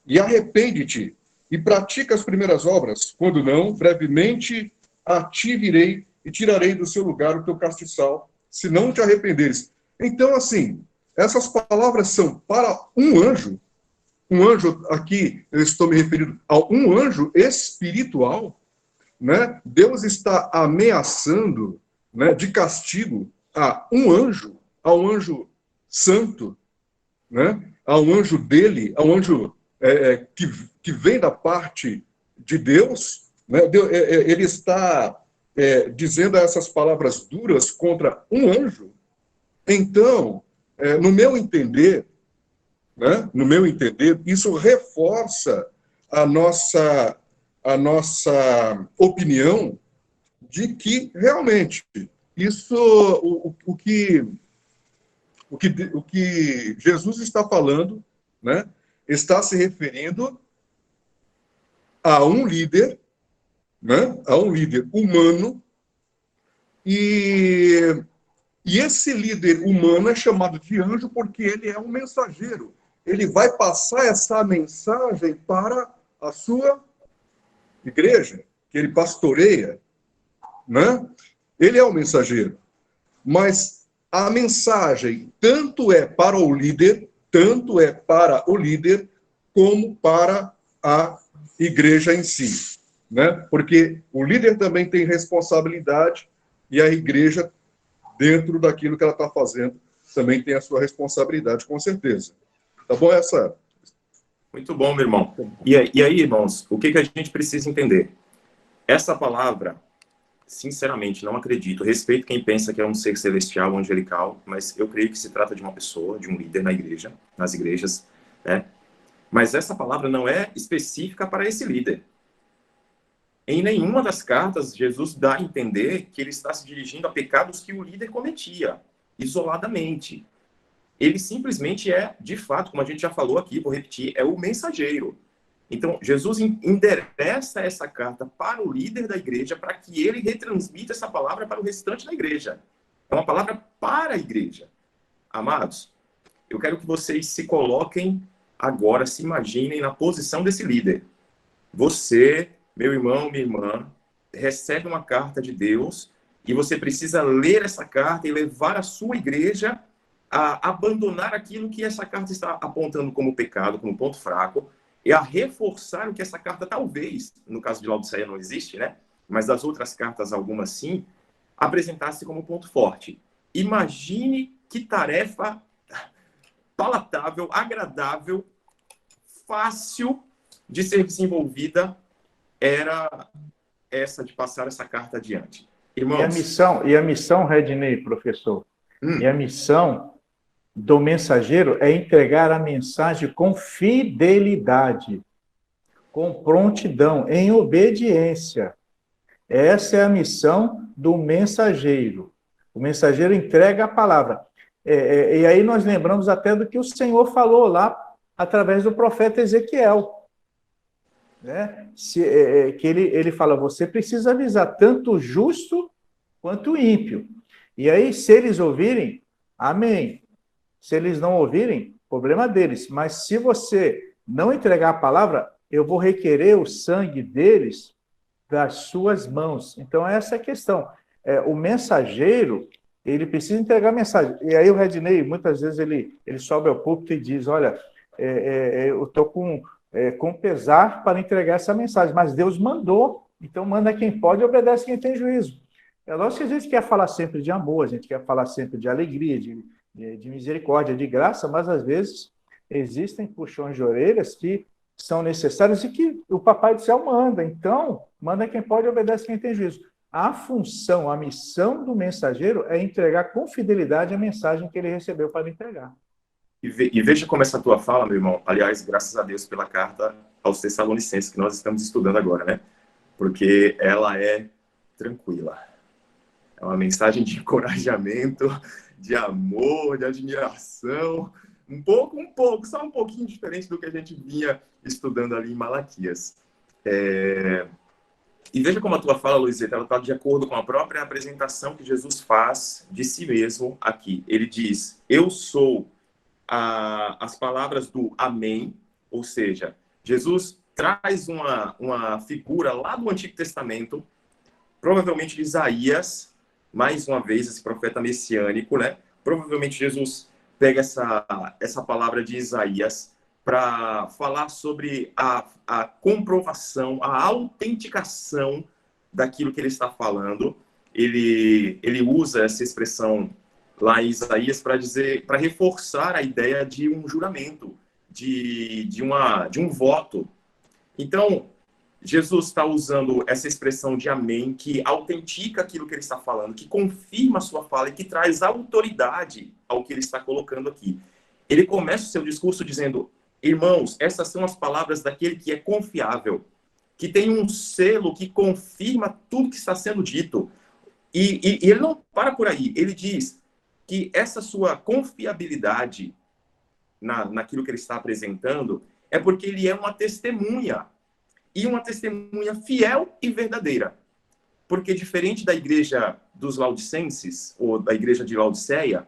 e arrepende-te, e pratica as primeiras obras, quando não, brevemente a ti virei e tirarei do seu lugar o teu castiçal, se não te arrependeres. Então, assim, essas palavras são para um anjo aqui, eu estou me referindo a um anjo espiritual, né? Deus está ameaçando, né, de castigo a um anjo santo, né? A um anjo dele, a um anjo que vem da parte de Deus, né? Ele está dizendo essas palavras duras contra um anjo. Então, no meu entender, né? No meu entender, isso reforça a nossa opinião de que realmente isso, o que Jesus está falando, né, está se referindo a um líder, né, a um líder humano E esse líder humano é chamado de anjo porque ele é um mensageiro. Ele vai passar essa mensagem para a sua igreja, que ele pastoreia, né? Ele é o mensageiro. Mas a mensagem tanto é para o líder, como para a igreja em si, né? Porque o líder também tem responsabilidade e a igreja, dentro daquilo que ela está fazendo, também tem a sua responsabilidade, com certeza. Tá bom essa? Muito bom, meu irmão. E aí, irmãos, o que a gente precisa entender? Essa palavra, sinceramente, não acredito. Respeito quem pensa que é um ser celestial, angelical, mas eu creio que se trata de uma pessoa, de um líder na igreja, nas igrejas, né? Mas essa palavra não é específica para esse líder. Em nenhuma das cartas, Jesus dá a entender que ele está se dirigindo a pecados que o líder cometia, isoladamente. Ele simplesmente é, de fato, como a gente já falou aqui, vou repetir, é o mensageiro. Então, Jesus endereça essa carta para o líder da igreja para que ele retransmita essa palavra para o restante da igreja. É uma palavra para a igreja. Amados, eu quero que vocês se coloquem agora, se imaginem na posição desse líder. Você, meu irmão, minha irmã, recebe uma carta de Deus e você precisa ler essa carta e levar a sua igreja a abandonar aquilo que essa carta está apontando como pecado, como ponto fraco, e a reforçar o que essa carta talvez, no caso de Laodiceia não existe, né? Mas das outras cartas, algumas sim, apresentasse como ponto forte. Imagine que tarefa palatável, agradável, fácil de ser desenvolvida era essa de passar essa carta adiante. Irmãos, E a missão, Redney, professor, e a missão do mensageiro é entregar a mensagem com fidelidade, com prontidão, em obediência. Essa é a missão do mensageiro. O mensageiro entrega a palavra. E aí nós lembramos até do que o Senhor falou lá, através do profeta Ezequiel. Né? Que ele fala, você precisa avisar tanto o justo quanto o ímpio. E aí, se eles ouvirem, amém. Se eles não ouvirem, problema deles. Mas se você não entregar a palavra, eu vou requerer o sangue deles das suas mãos. Então, essa é a questão. O mensageiro, ele precisa entregar a mensagem. E aí o Redney, muitas vezes, ele sobe ao púlpito e diz, olha, eu estou com pesar para entregar essa mensagem, mas Deus mandou, então manda quem pode e obedece quem tem juízo. É lógico que a gente quer falar sempre de amor, a gente quer falar sempre de alegria, de misericórdia, de graça, mas às vezes existem puxões de orelhas que são necessários e que o Papai do Céu manda. Então, manda quem pode e obedece quem tem juízo. A função, a missão do mensageiro é entregar com fidelidade a mensagem que ele recebeu para entregar. E veja como essa tua fala, meu irmão, aliás, graças a Deus pela carta aos Tessalonicenses, que nós estamos estudando agora, né? Porque ela é tranquila. É uma mensagem de encorajamento, de amor, de admiração, um pouco, só um pouquinho diferente do que a gente vinha estudando ali em Malaquias. E veja como a tua fala, Luizeta, ela está de acordo com a própria apresentação que Jesus faz de si mesmo aqui. Ele diz, eu sou as palavras do amém, ou seja, Jesus traz uma figura lá do Antigo Testamento, provavelmente de Isaías, mais uma vez esse profeta messiânico, né? Provavelmente Jesus pega essa palavra de Isaías para falar sobre a comprovação, a autenticação daquilo que ele está falando. Ele usa essa expressão lá em Isaías para reforçar a ideia de um juramento, de um voto. Então, Jesus está usando essa expressão de amém, que autentica aquilo que ele está falando, que confirma a sua fala e que traz autoridade ao que ele está colocando aqui. Ele começa o seu discurso dizendo, irmãos, essas são as palavras daquele que é confiável, que tem um selo que confirma tudo que está sendo dito. E ele não para por aí, ele diz que essa sua confiabilidade naquilo que ele está apresentando é porque ele é uma testemunha. E uma testemunha fiel e verdadeira. Porque diferente da igreja dos Laodicenses, ou da igreja de Laodiceia,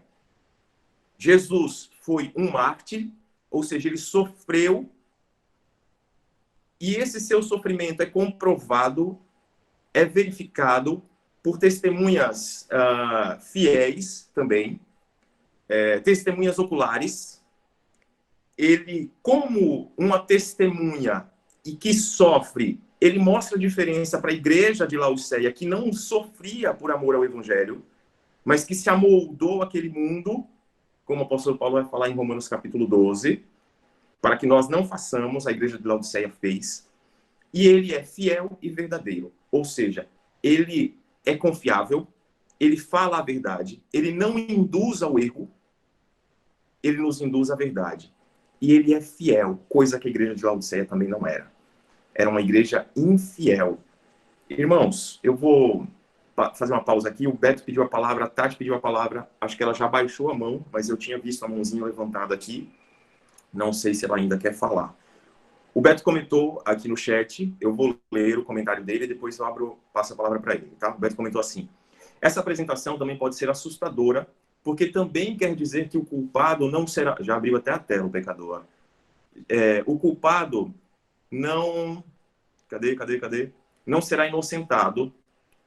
Jesus foi um mártir, ou seja, ele sofreu, e esse seu sofrimento é comprovado, é verificado por testemunhas fiéis também, testemunhas oculares. Ele, como uma testemunha e que sofre, ele mostra a diferença para a igreja de Laodiceia, que não sofria por amor ao evangelho, mas que se amoldou àquele mundo, como o apóstolo Paulo vai falar em Romanos capítulo 12, para que nós não façamos, a igreja de Laodiceia fez. E ele é fiel e verdadeiro, ou seja, ele é confiável, ele fala a verdade, ele não induz ao erro, ele nos induz à verdade. E ele é fiel, coisa que a igreja de Laodiceia também não era. Era uma igreja infiel. Irmãos, eu vou fazer uma pausa aqui. O Beto pediu a palavra, a Tati pediu a palavra. Acho que ela já baixou a mão, mas eu tinha visto a mãozinha levantada aqui. Não sei se ela ainda quer falar. O Beto comentou aqui no chat, eu vou ler o comentário dele e depois eu passo a palavra para ele, tá? O Beto comentou assim: essa apresentação também pode ser assustadora, porque também quer dizer que o culpado não será... Já abriu até a tela, o pecador. O culpado não... Cadê? Não será inocentado,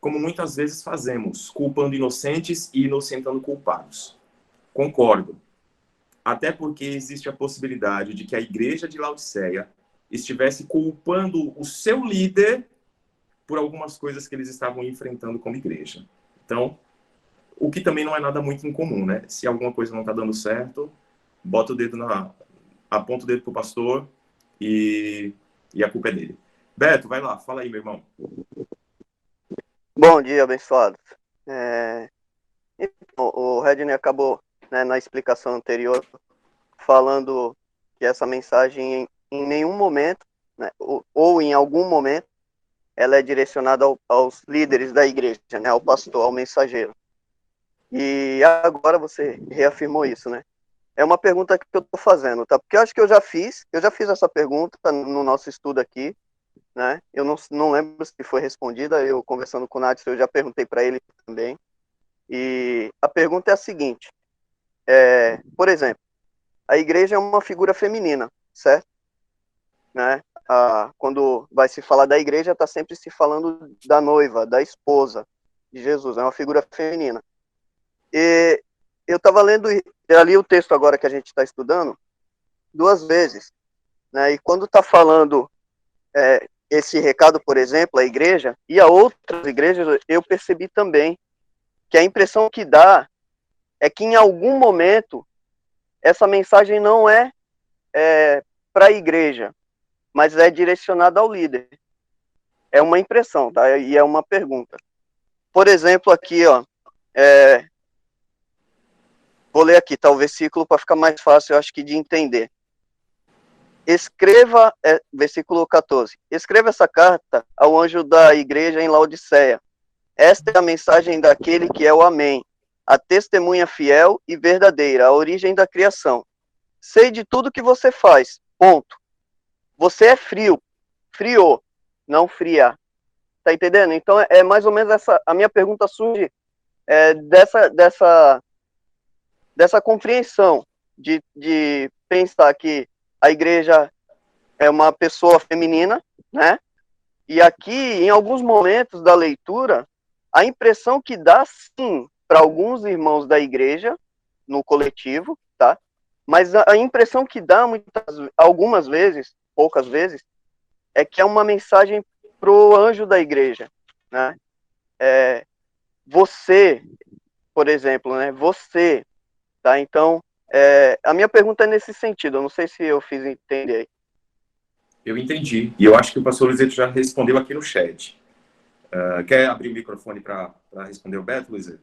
como muitas vezes fazemos, culpando inocentes e inocentando culpados. Concordo. Até porque existe a possibilidade de que a igreja de Laodiceia estivesse culpando o seu líder por algumas coisas que eles estavam enfrentando como igreja. Então, o que também não é nada muito incomum, né? Se alguma coisa não está dando certo, bota o dedo aponta o dedo pro pastor e a culpa é dele. Beto, vai lá, fala aí, meu irmão. Bom dia, abençoados. Então, o Redney acabou, né, na explicação anterior, falando que essa mensagem em nenhum momento, né, ou em algum momento, ela é direcionada aos líderes da igreja, né, ao pastor, ao mensageiro. E agora você reafirmou isso, né? É uma pergunta que eu estou fazendo, tá? Porque eu acho que eu já fiz essa pergunta no nosso estudo aqui, né? Eu não lembro se foi respondida, eu conversando com o Nadson, eu já perguntei para ele também. E a pergunta é a seguinte: por exemplo, a igreja é uma figura feminina, certo? Né? Quando vai se falar da igreja, está sempre se falando da noiva, da esposa de Jesus, é uma figura feminina. E eu estava lendo ali o texto agora que a gente está estudando 2 vezes, né? E quando está falando esse recado, por exemplo, à igreja e a outras igrejas, eu percebi também que a impressão que dá é que em algum momento essa mensagem não é para a igreja, mas é direcionada ao líder. É uma impressão, tá? E é uma pergunta. Por exemplo, aqui, ó, vou ler aqui, tá, o versículo para ficar mais fácil, eu acho que de entender. Escreva, versículo 14, escreva essa carta ao anjo da igreja em Laodiceia. Esta é a mensagem daquele que é o Amém, a testemunha fiel e verdadeira, a origem da criação. Sei de tudo que você faz, ponto. Você é frio, não fria. Tá entendendo? Então é mais ou menos essa, a minha pergunta surge dessa compreensão de pensar que a igreja é uma pessoa feminina, né? E aqui, em alguns momentos da leitura, a impressão que dá, sim, para alguns irmãos da igreja, no coletivo, tá? Mas a impressão que dá algumas vezes, poucas vezes, é que é uma mensagem pro anjo da igreja, né? Você, por exemplo, né? Você, tá? Então, a minha pergunta é nesse sentido. Eu não sei se eu fiz entender aí. Eu entendi. E eu acho que o pastor Luizito já respondeu aqui no chat. Quer abrir o microfone para responder o Beto, Luizito?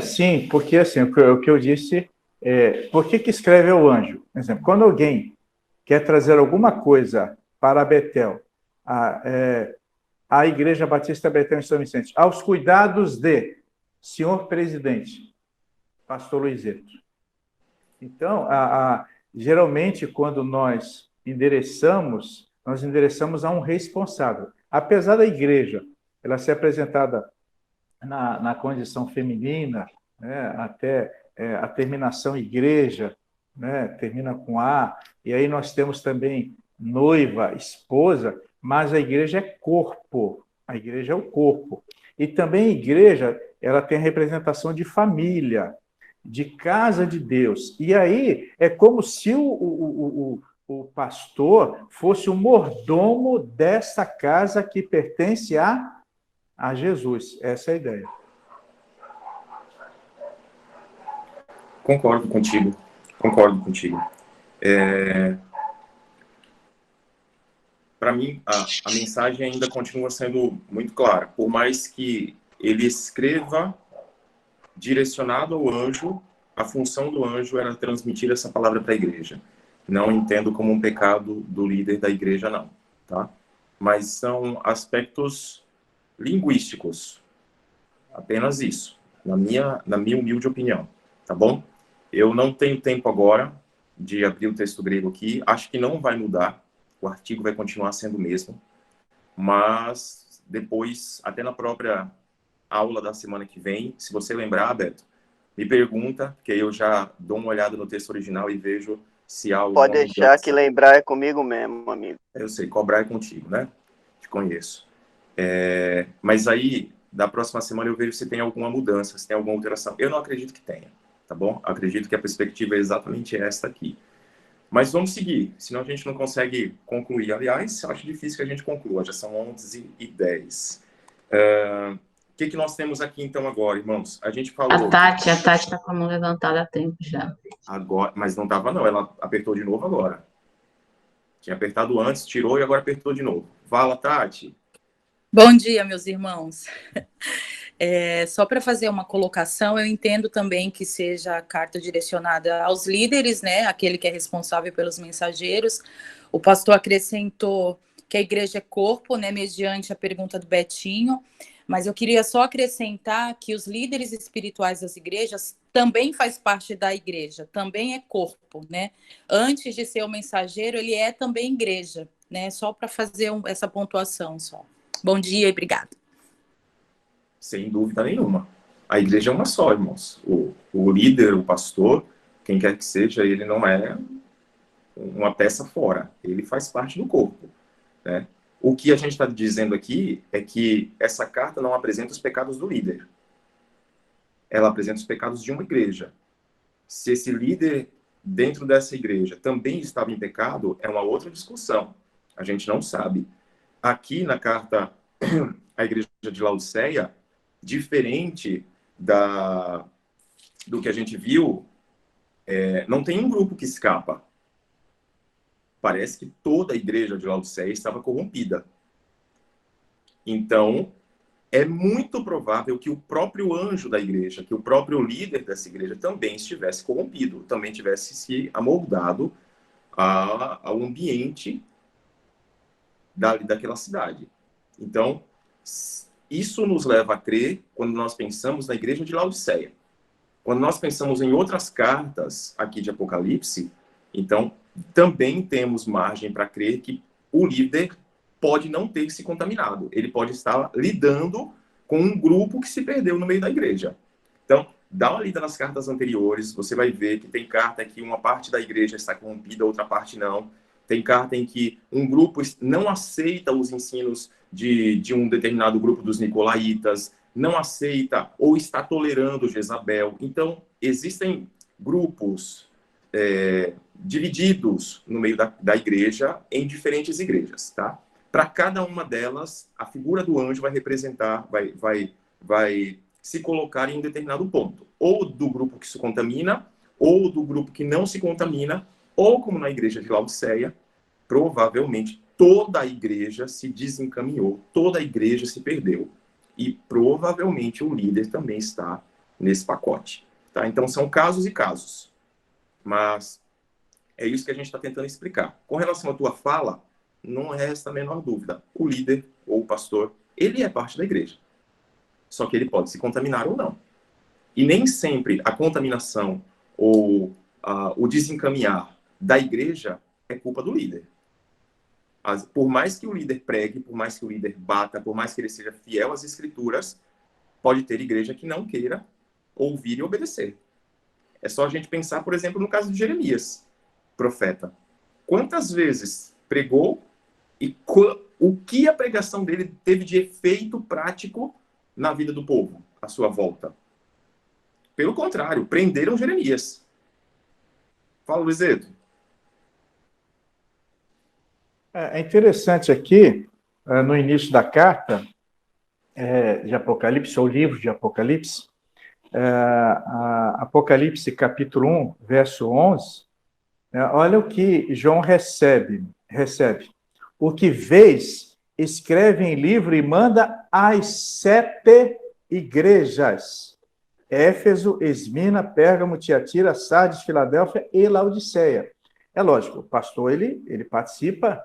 Sim, porque assim, o que eu disse por que escreve o anjo? Por exemplo, quando alguém quer trazer alguma coisa para Betel, a Igreja Batista Betel em São Vicente, aos cuidados de senhor presidente, pastor Luizito. Então, geralmente, quando nós endereçamos a um responsável. Apesar da igreja ela ser apresentada na condição feminina, né, até a terminação igreja, né, termina com A, e aí nós temos também noiva, esposa, mas a igreja é corpo, a igreja é o corpo. E também a igreja, ela tem a representação de família, de casa de Deus. E aí é como se o pastor fosse o mordomo dessa casa que pertence a Jesus. Essa é a ideia. Concordo contigo. Concordo contigo. Para mim, a mensagem ainda continua sendo muito clara. Por mais que ele escreva direcionado ao anjo, a função do anjo era transmitir essa palavra para a igreja. Não entendo como um pecado do líder da igreja, não. Tá? Mas são aspectos linguísticos. Apenas isso. Na minha humilde opinião. Tá bom? Eu não tenho tempo agora de abrir o texto grego aqui. Acho que não vai mudar. O artigo vai continuar sendo o mesmo. Mas depois, até na própria aula da semana que vem, se você lembrar, Beto, me pergunta, que eu já dou uma olhada no texto original e vejo se há alguma Pode deixar mudança. que lembrar é comigo mesmo, amigo. Eu sei, cobrar é contigo, né? Te conheço. Mas aí, da próxima semana, eu vejo se tem alguma mudança, se tem alguma alteração. Eu não acredito que tenha, tá bom? Acredito que a perspectiva é exatamente essa aqui. Mas vamos seguir, senão a gente não consegue concluir. Aliás, acho difícil que a gente conclua, já são 11h10. O que nós temos aqui, então, agora, irmãos? A gente falou... A Tati está com a mão levantada há tempo já. Agora, mas não estava, não. Ela apertou de novo agora. Tinha apertado antes, tirou e agora apertou de novo. Fala, Tati. Bom dia, meus irmãos. Só para fazer uma colocação, eu entendo também que seja a carta direcionada aos líderes, né? Aquele que é responsável pelos mensageiros. O pastor acrescentou que a igreja é corpo, né? Mediante a pergunta do Betinho. Mas eu queria só acrescentar que os líderes espirituais das igrejas também faz parte da igreja, também é corpo, né? Antes de ser o mensageiro, ele é também igreja, né? Só para fazer essa pontuação só. Bom dia e obrigado. Sem dúvida nenhuma. A igreja é uma só, irmãos. O líder, o pastor, quem quer que seja, ele não é uma peça fora. Ele faz parte do corpo, né? O que a gente está dizendo aqui é que essa carta não apresenta os pecados do líder. Ela apresenta os pecados de uma igreja. Se esse líder, dentro dessa igreja, também estava em pecado, é uma outra discussão. A gente não sabe. Aqui na carta à igreja de Laodiceia, diferente do que a gente viu, não tem um grupo que escapa. Parece que toda a igreja de Laodiceia estava corrompida. Então, é muito provável que o próprio anjo da igreja, que o próprio líder dessa igreja também estivesse corrompido, também tivesse se amoldado ao ambiente daquela cidade. Então, isso nos leva a crer quando nós pensamos na igreja de Laodiceia. Quando nós pensamos em outras cartas aqui de Apocalipse, então, também temos margem para crer que o líder pode não ter se contaminado. Ele pode estar lidando com um grupo que se perdeu no meio da igreja. Então, dá uma lida nas cartas anteriores, você vai ver que tem carta que uma parte da igreja está corrompida, outra parte não. Tem carta em que um grupo não aceita os ensinos de um determinado grupo dos nicolaítas, não aceita ou está tolerando Jezabel. Então, existem grupos divididos no meio da igreja em diferentes igrejas, tá? Para cada uma delas, a figura do anjo vai representar, vai se colocar em um determinado ponto. Ou do grupo que se contamina, ou do grupo que não se contamina, ou como na igreja de Laodiceia, provavelmente toda a igreja se desencaminhou, toda a igreja se perdeu. E provavelmente o líder também está nesse pacote, tá? Então são casos e casos. Mas é isso que a gente está tentando explicar. Com relação à tua fala, não resta a menor dúvida. O líder ou o pastor, ele é parte da igreja. Só que ele pode se contaminar ou não. E nem sempre a contaminação ou o desencaminhar da igreja é culpa do líder. Por mais que o líder pregue, por mais que o líder bata, por mais que ele seja fiel às escrituras, pode ter igreja que não queira ouvir e obedecer. É só a gente pensar, por exemplo, no caso de Jeremias, profeta. Quantas vezes pregou e o que a pregação dele teve de efeito prático na vida do povo, à sua volta? Pelo contrário, prenderam Jeremias. Fala, Luizeto. É interessante aqui, no início da carta de Apocalipse, ou livro de Apocalipse, Apocalipse capítulo 1, verso 11, olha o que João recebe. O que vês, escreve em livro e manda às 7 igrejas: Éfeso, Esmina, Pérgamo, Tiatira, Sardes, Filadélfia e Laodiceia. É lógico, o pastor ele participa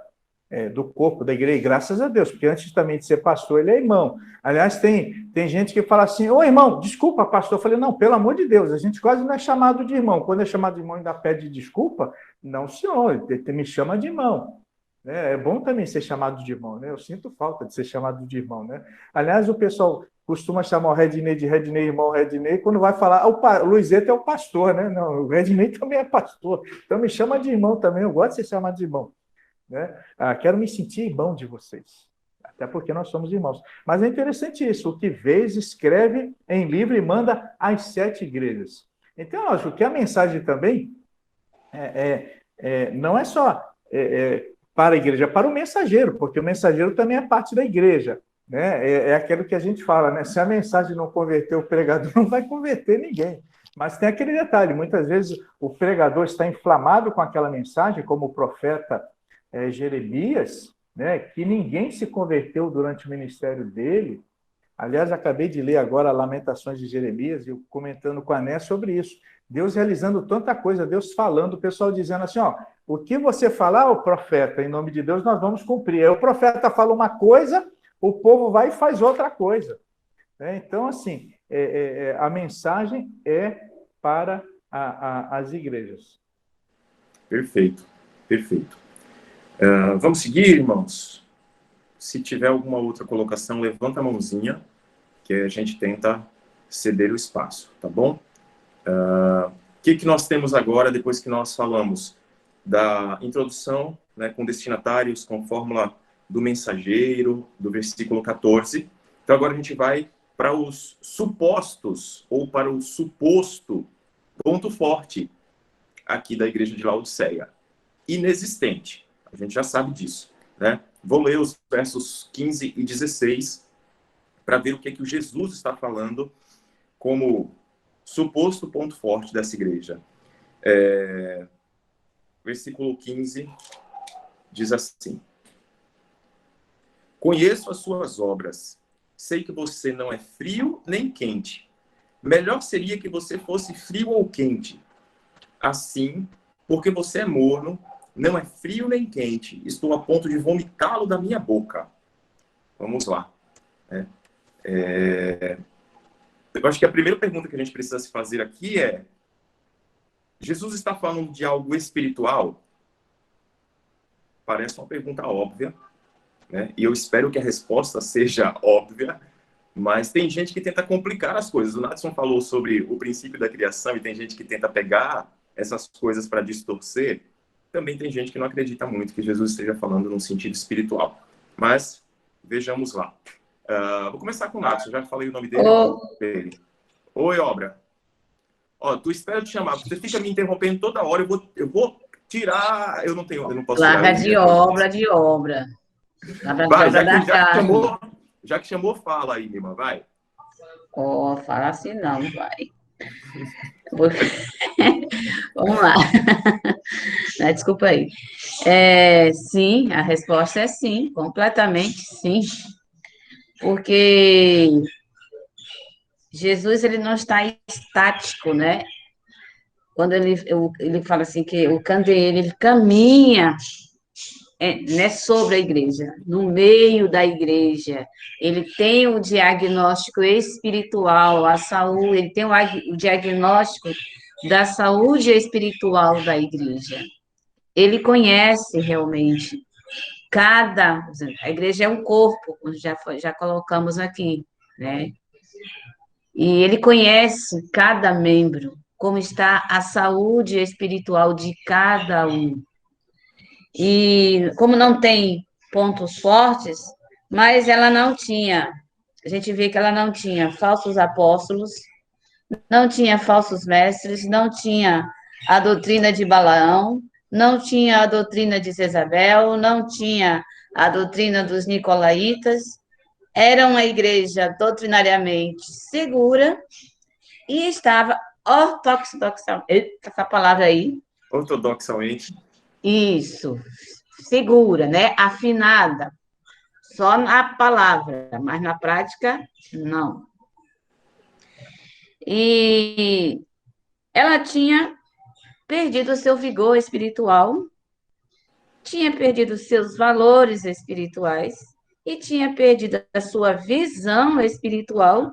do corpo da igreja, graças a Deus, porque antes também de ser pastor, ele é irmão. Aliás, tem gente que fala assim: ô irmão, desculpa, pastor. Eu falei: não, pelo amor de Deus, a gente quase não é chamado de irmão. Quando é chamado de irmão, ainda pede desculpa. Não, senhor, ele me chama de irmão. É bom também ser chamado de irmão, né? Eu sinto falta de ser chamado de irmão, né? Aliás, o pessoal costuma chamar o Redney de Redney, irmão Redney, quando vai falar, o Luizeto é o pastor, né? Não, o Redney também é pastor, então me chama de irmão também, eu gosto de ser chamado de irmão, né? Quero me sentir irmão de vocês, até porque nós somos irmãos. Mas é interessante isso: o que vês, escreve em livro e manda às 7 igrejas. Então, lógico que a mensagem também não é só para a igreja, é para o mensageiro, porque o mensageiro também é parte da igreja, né? É aquilo que a gente fala, né? Se a mensagem não converter o pregador, não vai converter ninguém. Mas tem aquele detalhe: muitas vezes o pregador está inflamado com aquela mensagem, como o profeta Jeremias, né? Que ninguém se converteu durante o ministério dele. Aliás, acabei de ler agora Lamentações de Jeremias, e eu comentando com a Né sobre isso. Deus realizando tanta coisa, Deus falando, o pessoal dizendo assim: ó, o que você falar, o profeta, em nome de Deus, nós vamos cumprir. Aí o profeta fala uma coisa, o povo vai e faz outra coisa. Então, assim, a mensagem é para as igrejas. Perfeito, perfeito. Vamos seguir, irmãos? Se tiver alguma outra colocação, levanta a mãozinha, que a gente tenta ceder o espaço, tá bom? O que nós temos agora, depois que nós falamos da introdução, né, com destinatários, com fórmula do mensageiro, do versículo 14. Então, agora a gente vai para os supostos, ou para o suposto ponto forte aqui da igreja de Laodiceia: inexistente. A gente já sabe disso, né? Vou ler os versos 15 e 16 para ver o que o Jesus está falando como suposto ponto forte dessa igreja. Versículo 15 diz assim: conheço as suas obras, sei que você não é frio nem quente. Melhor seria que você fosse frio ou quente. Assim, porque você é morno, não é frio nem quente, estou a ponto de vomitá-lo da minha boca. Vamos lá. Eu acho que a primeira pergunta que a gente precisa se fazer aqui é: Jesus está falando de algo espiritual? Parece uma pergunta óbvia, né? E eu espero que a resposta seja óbvia, mas tem gente que tenta complicar as coisas. O Nadson falou sobre o princípio da criação e tem gente que tenta pegar essas coisas para distorcer. Também tem gente que não acredita muito que Jesus esteja falando num sentido espiritual. Mas vejamos lá. Vou começar com o Nadson, já falei o nome dele. Oi, Obra. Tu espera te chamar, você fica me interrompendo toda hora, eu vou tirar, eu não posso Larga tirar. de obra. Vai, já que chamou, fala aí, Lima, vai. Fala assim não, vai. Vamos lá. Desculpa aí. Sim, a resposta é sim, completamente sim. Porque Jesus, ele não está estático, né? Quando ele fala assim que o candeeiro, ele caminha né, sobre a igreja, no meio da igreja. Ele tem o diagnóstico espiritual, a saúde, ele tem o diagnóstico da saúde espiritual da igreja. Ele conhece realmente a igreja é um corpo, como já colocamos aqui, né? E ele conhece cada membro, como está a saúde espiritual de cada um. E como não tem pontos fortes, mas ela não tinha, a gente vê que ela não tinha falsos apóstolos, não tinha falsos mestres, não tinha a doutrina de Balaão, não tinha a doutrina de Jezabel, não tinha a doutrina dos nicolaítas. Era uma igreja doutrinariamente segura e estava ortodoxamente, essa palavra aí. Ortodoxamente. Isso, segura, né? Afinada, só na palavra, mas na prática, não. E ela tinha perdido o seu vigor espiritual, tinha perdido os seus valores espirituais e tinha perdido a sua visão espiritual,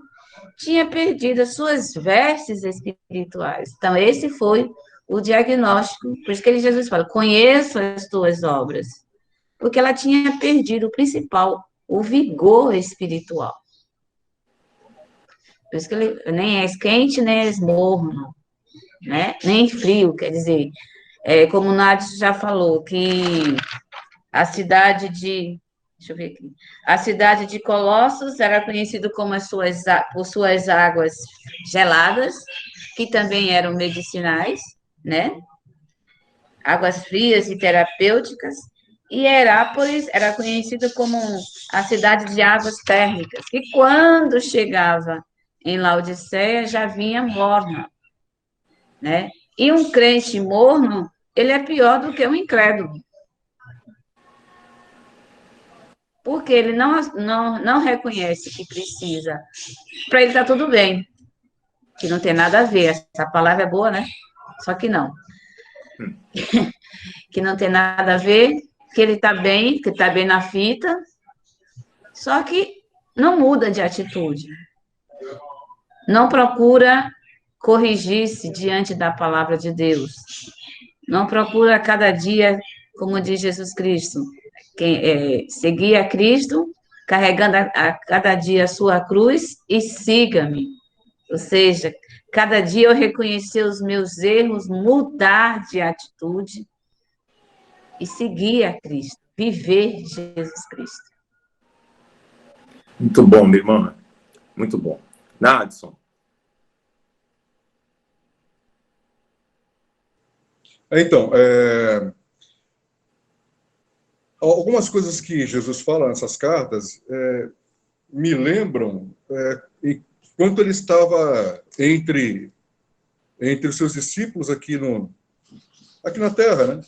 tinha perdido as suas vestes espirituais. Então, esse foi o diagnóstico. Por isso que Jesus fala, conheço as tuas obras. Porque ela tinha perdido o principal, o vigor espiritual. Por isso que ele nem é quente, nem é morno, né? Nem frio, quer dizer, como o Nádio já falou, que a cidade de, deixa eu ver aqui, a cidade de Colossos era conhecida como por suas águas geladas, que também eram medicinais, né? Águas frias e terapêuticas, e Herápolis era conhecida como a cidade de águas térmicas, que quando chegava em Laodiceia já vinha morna, né? E um crente morno, ele é pior do que um incrédulo. Porque ele não reconhece que precisa. Para ele está tudo bem, que não tem nada a ver. Essa palavra é boa, né? Só que não. Que não tem nada a ver, que ele está bem, que está bem na fita, só que não muda de atitude. Não procura corrigir-se diante da palavra de Deus. Não procura cada dia, como diz Jesus Cristo, seguir a Cristo, carregando a cada dia a sua cruz e siga-me. Ou seja, cada dia eu reconhecer os meus erros, mudar de atitude e seguir a Cristo, viver Jesus Cristo. Muito bom, minha irmã. Muito bom. Nadson. Então, algumas coisas que Jesus fala nessas cartas me lembram enquanto ele estava entre os seus discípulos aqui na Terra, né?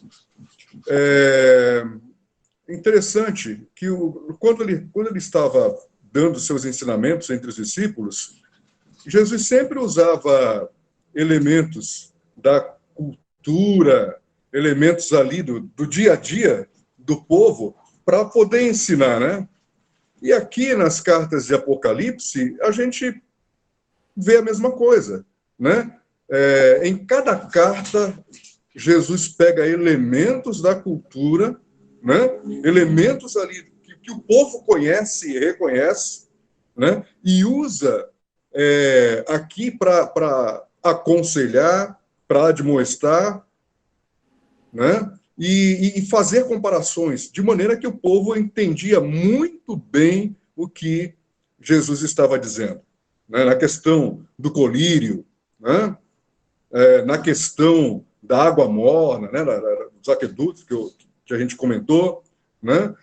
Interessante que quando ele estava dando seus ensinamentos entre os discípulos, Jesus sempre usava elementos da cultura, elementos ali do dia a dia do povo para poder ensinar, né? E aqui nas cartas de Apocalipse, a gente vê a mesma coisa, né? Em cada carta, Jesus pega elementos da cultura, né? Elementos ali que o povo conhece e reconhece, né? E usa aqui para aconselhar, para admoestar, né? E fazer comparações, de maneira que o povo entendia muito bem o que Jesus estava dizendo, né? Na questão do colírio, né? Na questão da água morna, né? Dos aquedutos que a gente comentou, né?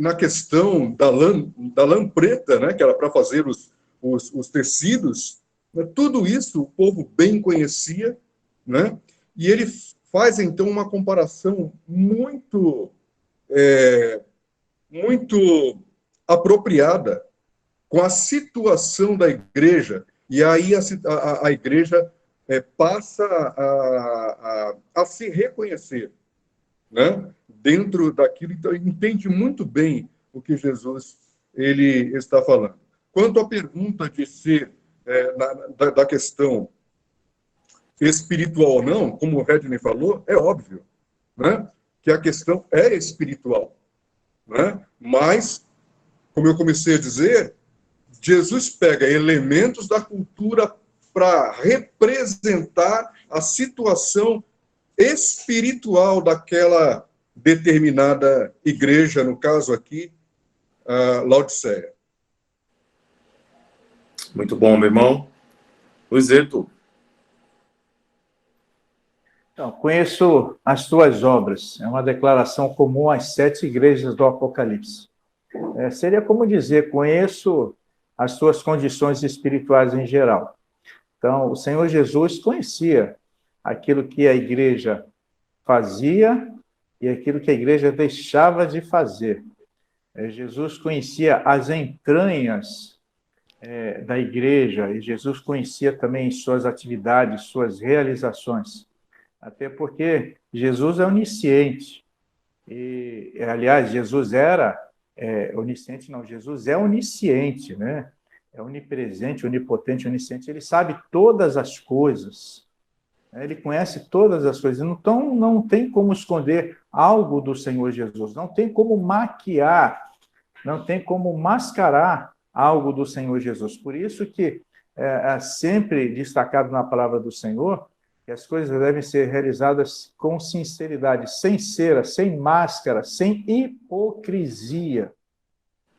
Na questão da lã preta, né? Que era para fazer os tecidos, né? Tudo isso o povo bem conhecia, né? E ele faz, então, uma comparação muito apropriada com a situação da igreja, e aí a igreja passa a se reconhecer, né? Dentro daquilo, então entende muito bem o que Jesus ele está falando. Quanto à pergunta de ser da questão espiritual ou não, como o Redney falou, é óbvio, né? Que a questão é espiritual, né? Mas, como eu comecei a dizer, Jesus pega elementos da cultura para representar a situação espiritual daquela determinada igreja, no caso aqui, Laodiceia. Muito bom, meu irmão. Luizeto. Então, conheço as tuas obras. É uma declaração comum às 7 igrejas do Apocalipse. Seria como dizer, conheço as tuas condições espirituais em geral. Então, o Senhor Jesus conhecia aquilo que a igreja fazia e aquilo que a igreja deixava de fazer. Jesus conhecia as entranhas da igreja, e Jesus conhecia também suas atividades, suas realizações. Até porque Jesus é onisciente. E, aliás, Jesus era onisciente, não, Jesus é onisciente, né? É onipresente, onipotente, onisciente. Ele sabe todas as coisas. Ele conhece todas as coisas. Então, não tem como esconder algo do Senhor Jesus. Não tem como maquiar, não tem como mascarar algo do Senhor Jesus. Por isso que é sempre destacado na palavra do Senhor que as coisas devem ser realizadas com sinceridade, sem cera, sem máscara, sem hipocrisia.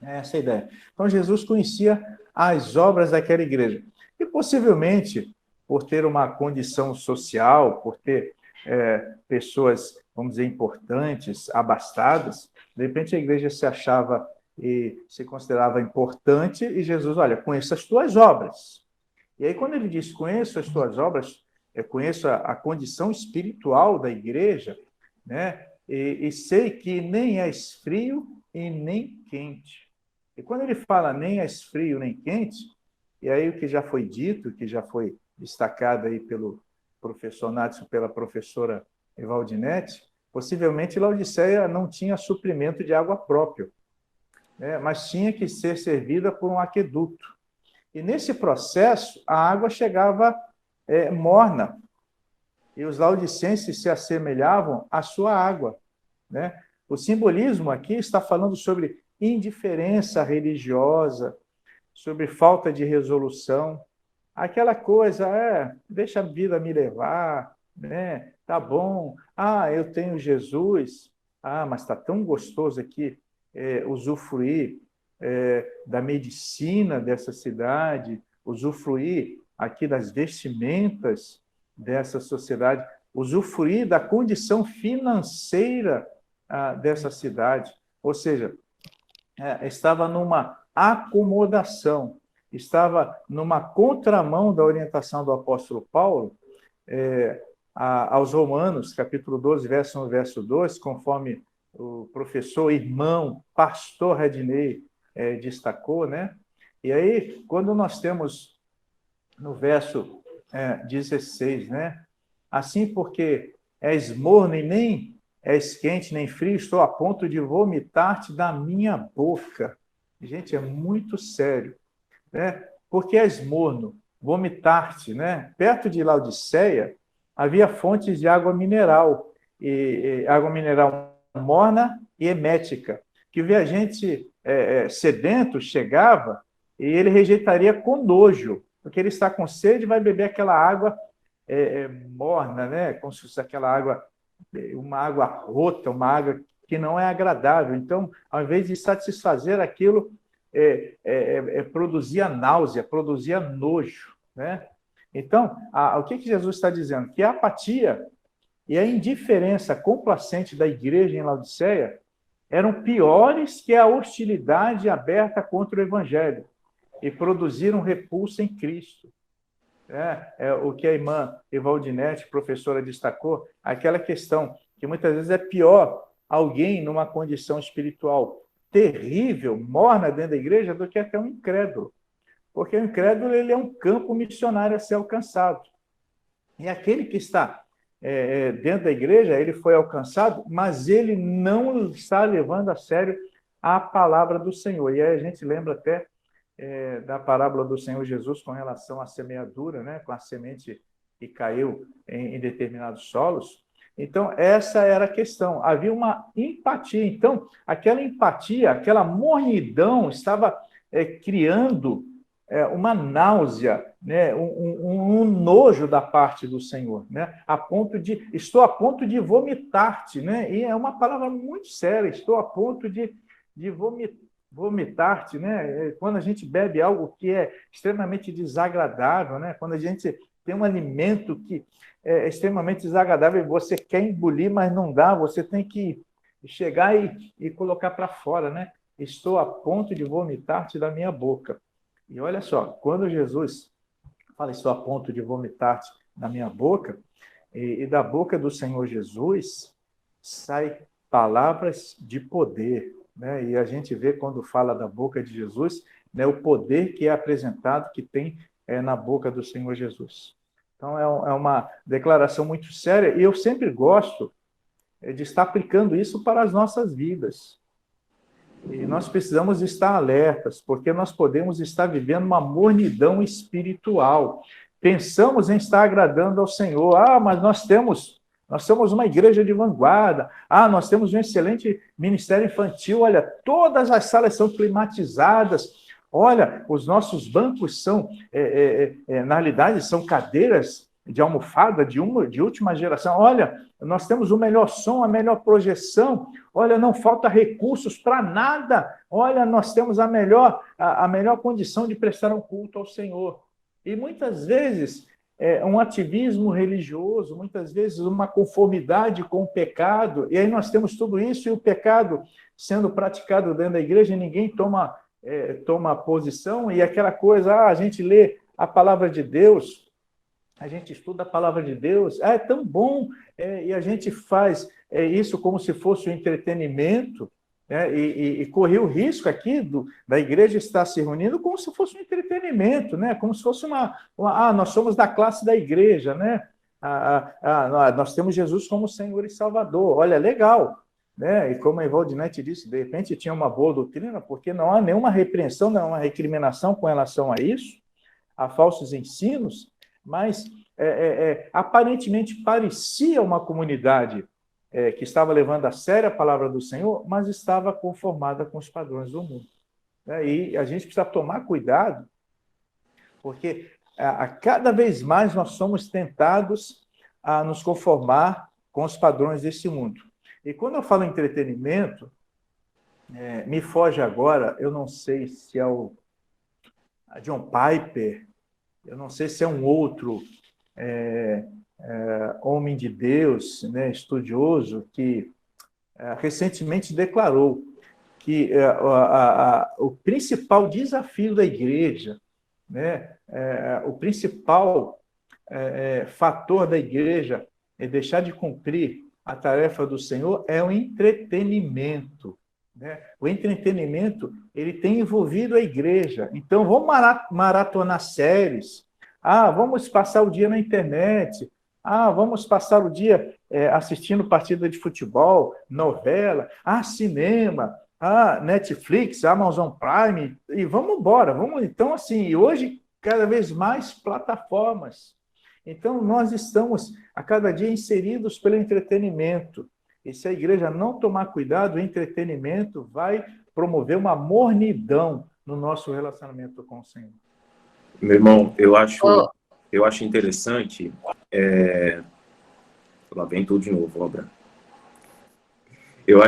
É essa a ideia. Então, Jesus conhecia as obras daquela igreja. E, possivelmente, por ter uma condição social, por ter pessoas, vamos dizer, importantes, abastadas, de repente a igreja se achava e se considerava importante, e Jesus, olha, conheço as tuas obras. E aí, quando ele diz, conheço as tuas obras, eu conheço a condição espiritual da igreja, né? E sei que nem és frio e nem quente. E quando ele fala nem és frio nem quente, e aí o que já foi dito, que já foi destacado aí pelo professor Natson, pela professora Evaldinete, possivelmente Laodiceia não tinha suprimento de água próprio, né? Mas tinha que ser servida por um aqueduto. E nesse processo, a água chegava morna, e os laodicenses se assemelhavam à sua água, né? O simbolismo aqui está falando sobre indiferença religiosa, sobre falta de resolução, aquela coisa, deixa a vida me levar, né? Tá bom, eu tenho Jesus, mas está tão gostoso aqui usufruir da medicina dessa cidade, usufruir aqui das vestimentas dessa sociedade, usufruir da condição financeira dessa cidade. Ou seja, estava numa acomodação, estava numa contramão da orientação do apóstolo Paulo aos Romanos, capítulo 12, verso 1, verso 2, conforme o professor, irmão, pastor Redney destacou, né? E aí, quando nós temos no verso 16, né? Assim, porque és morno e nem és quente nem frio, estou a ponto de vomitar-te da minha boca. Gente, é muito sério, né? Porque és morno, vomitar-te, né? Perto de Laodiceia havia fontes de água mineral, e água mineral morna e emética, que o viajante sedento chegava e ele rejeitaria com nojo, porque ele está com sede e vai beber aquela água morna, né? Como se fosse aquela água, uma água rota, uma água que não é agradável. Então, ao invés de satisfazer aquilo, produzia náusea, produzia nojo, né? Então, o que Jesus está dizendo? Que a apatia e a indiferença complacente da igreja em Laodiceia eram piores que a hostilidade aberta contra o evangelho e produziram repulsa em Cristo. O que a irmã Evaldinete, professora, destacou, aquela questão que muitas vezes é pior alguém numa condição espiritual terrível, morna dentro da igreja, do que até um incrédulo. Porque o incrédulo ele é um campo missionário a ser alcançado. E aquele que está dentro da igreja, ele foi alcançado, mas ele não está levando a sério a palavra do Senhor. E aí a gente lembra até da parábola do Senhor Jesus com relação à semeadura, né? Com a semente que caiu em determinados solos. Então, essa era a questão. Havia uma empatia. Então, aquela empatia, aquela mornidão estava criando uma náusea, né? Um nojo da parte do Senhor, né? Estou a ponto de vomitar-te, né? E é uma palavra muito séria, estou a ponto de vomitar-te, né? Quando a gente bebe algo que é extremamente desagradável, né? Quando a gente tem um alimento que é extremamente desagradável e você quer engolir, mas não dá, você tem que chegar e colocar para fora, né? Estou a ponto de vomitar-te da minha boca. E olha só, quando Jesus fala, estou a ponto de vomitar-te da minha boca, e da boca do Senhor Jesus sai palavras de poder, né? E a gente vê quando fala da boca de Jesus, né, o poder que é apresentado, que tem na boca do Senhor Jesus. Então, é uma declaração muito séria, e eu sempre gosto de estar aplicando isso para as nossas vidas. E nós precisamos estar alertas, porque nós podemos estar vivendo uma mornidão espiritual. Pensamos em estar agradando ao Senhor. Mas nós somos uma igreja de vanguarda. Nós temos um excelente ministério infantil. Olha, todas as salas são climatizadas. Olha, os nossos bancos são, na realidade, são cadeiras de almofada de última geração. Olha, nós temos o melhor som, a melhor projeção. Olha, não falta recursos para nada. Olha, nós temos a melhor condição de prestar um culto ao Senhor. E muitas vezes um ativismo religioso, muitas vezes uma conformidade com o pecado, e aí nós temos tudo isso e o pecado sendo praticado dentro da igreja, e ninguém toma posição, e aquela coisa, a gente lê a palavra de Deus, a gente estuda a palavra de Deus, é tão bom, e a gente faz isso como se fosse um entretenimento, né? E correr o risco aqui da igreja estar se reunindo como se fosse um entretenimento, né? Como se fosse nós somos da classe da igreja, né? Nós temos Jesus como Senhor e Salvador, olha, legal, né? E como a Evaldinete disse, de repente tinha uma boa doutrina, porque não há nenhuma repreensão, nenhuma recriminação com relação a isso, a falsos ensinos, mas aparentemente parecia uma comunidade que estava levando a sério a palavra do Senhor, mas estava conformada com os padrões do mundo. E a gente precisa tomar cuidado, porque a cada vez mais nós somos tentados a nos conformar com os padrões desse mundo. E quando eu falo em entretenimento, me foge agora, eu não sei se é o John Piper, eu não sei se é um outro homem de Deus, né, estudioso, que recentemente declarou que o principal desafio da igreja, né, o principal fator da igreja é deixar de cumprir a tarefa do Senhor é o entretenimento. Né? O entretenimento ele tem envolvido a igreja. Então, vamos maratonar séries. Vamos passar o dia na internet. Vamos passar o dia assistindo partida de futebol, novela, cinema, Netflix, Amazon Prime, e vamos embora. Então, assim, hoje, cada vez mais plataformas. Então, nós estamos, a cada dia, inseridos pelo entretenimento. E se a igreja não tomar cuidado, o entretenimento vai promover uma mornidão no nosso relacionamento com o Senhor. Meu irmão, eu acho interessante... Lá vem tudo de novo, obra. Eu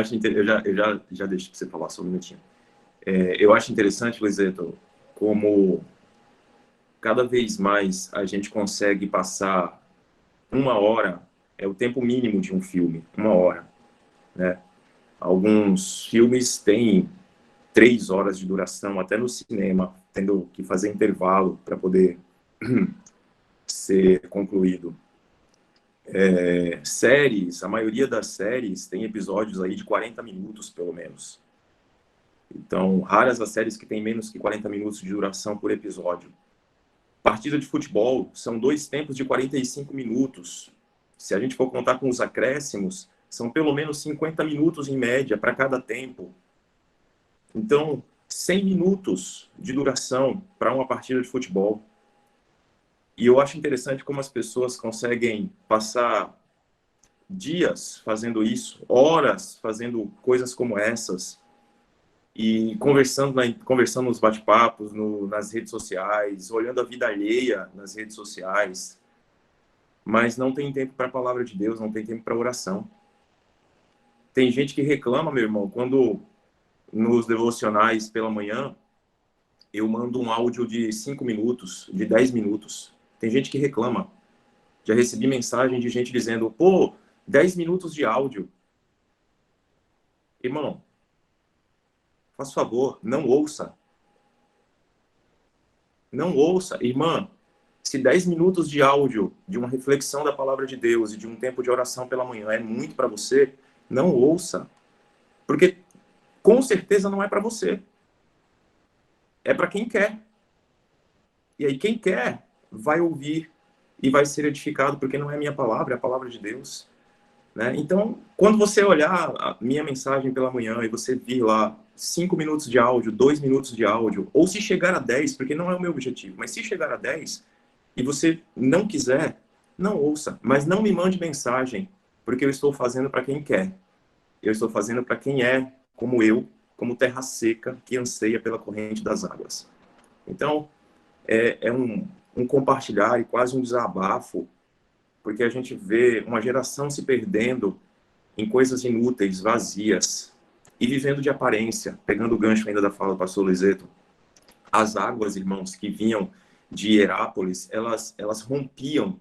já deixo para você falar só um minutinho. Eu acho interessante, Luizeto, como cada vez mais a gente consegue passar 1 hora, é o tempo mínimo de um filme, 1 hora, né? Alguns filmes têm 3 horas de duração, até no cinema, tendo que fazer intervalo para poder ser concluído. Séries, a maioria das séries tem episódios aí de 40 minutos, pelo menos. Então, raras as séries que têm menos que 40 minutos de duração por episódio. Partida de futebol são 2 tempos de 45 minutos. Se a gente for contar com os acréscimos, são pelo menos 50 minutos em média para cada tempo. Então, 100 minutos de duração para uma partida de futebol. E eu acho interessante como as pessoas conseguem passar dias fazendo isso, horas fazendo coisas como essas. e conversando nos bate-papos, nas redes sociais, olhando a vida alheia nas redes sociais, mas não tem tempo para a palavra de Deus, não tem tempo para oração. Tem gente que reclama, meu irmão, quando nos devocionais pela manhã eu mando um áudio de 5 minutos, de 10 minutos. Tem gente que reclama. Já recebi mensagem de gente dizendo, pô, 10 minutos de áudio. Irmão, faz favor, não ouça. Não ouça. Irmã, se 10 minutos de áudio, de uma reflexão da palavra de Deus e de um tempo de oração pela manhã é muito para você, não ouça. Porque com certeza não é para você. É para quem quer. E aí quem quer vai ouvir e vai ser edificado, porque não é a minha palavra, é a palavra de Deus. Né? Então, quando você olhar a minha mensagem pela manhã e você vir lá 5 minutos de áudio, 2 minutos de áudio, ou se chegar a 10, porque não é o meu objetivo, mas se chegar a 10 e você não quiser, não ouça, mas não me mande mensagem, porque eu estou fazendo para quem quer. Eu estou fazendo para quem é, como eu, como terra seca que anseia pela corrente das águas. Então, é um compartilhar e quase um desabafo, porque a gente vê uma geração se perdendo em coisas inúteis, vazias, e vivendo de aparência. Pegando o gancho ainda da fala do pastor Luizeto, as águas, irmãos, que vinham de Herápolis, elas rompiam,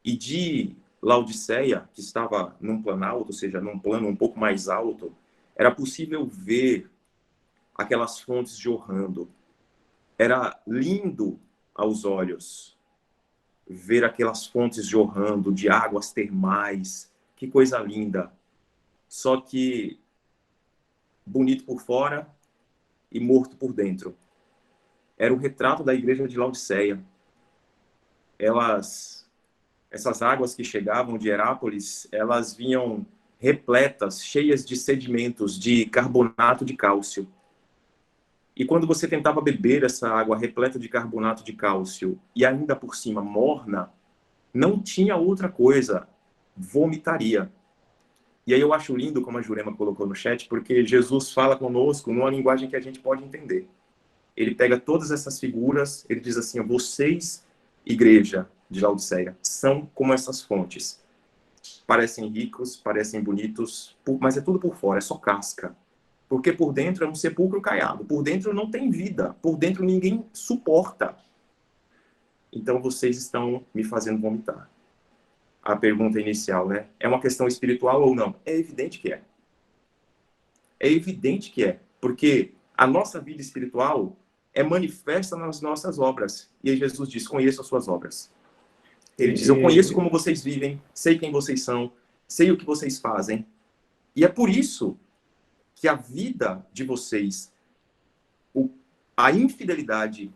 e de Laodiceia, que estava num planalto, ou seja, num plano um pouco mais alto, era possível ver aquelas fontes jorrando. Era lindo aos olhos ver aquelas fontes jorrando de águas termais. Que coisa linda. Só que bonito por fora e morto por dentro. Era o retrato da igreja de Laodiceia. Essas águas que chegavam de Herápolis, elas vinham repletas, cheias de sedimentos, de carbonato de cálcio. E quando você tentava beber essa água repleta de carbonato de cálcio e ainda por cima morna, não tinha outra coisa, vomitaria. E aí eu acho lindo, como a Jurema colocou no chat, porque Jesus fala conosco numa linguagem que a gente pode entender. Ele pega todas essas figuras, ele diz assim, vocês, igreja de Laodiceia, são como essas fontes. Parecem ricos, parecem bonitos, mas é tudo por fora, é só casca. Porque por dentro é um sepulcro caiado. Por dentro não tem vida. Por dentro ninguém suporta. Então vocês estão me fazendo vomitar. A pergunta inicial, né? É uma questão espiritual ou não? É evidente que é. É evidente que é. Porque a nossa vida espiritual é manifesta nas nossas obras. E aí Jesus diz, conheço as suas obras. Ele diz, eu conheço como vocês vivem, sei quem vocês são, sei o que vocês fazem. E é por isso que a vida de vocês, a infidelidade,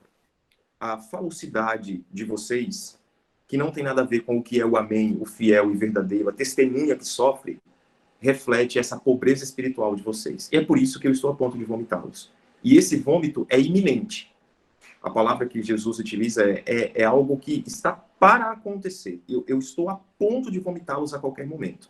a falsidade de vocês, que não tem nada a ver com o que é o amém, o fiel e verdadeiro, a testemunha que sofre, reflete essa pobreza espiritual de vocês. E é por isso que eu estou a ponto de vomitá-los. E esse vômito é iminente. A palavra que Jesus utiliza é algo que está para acontecer. Eu estou a ponto de vomitá-los a qualquer momento.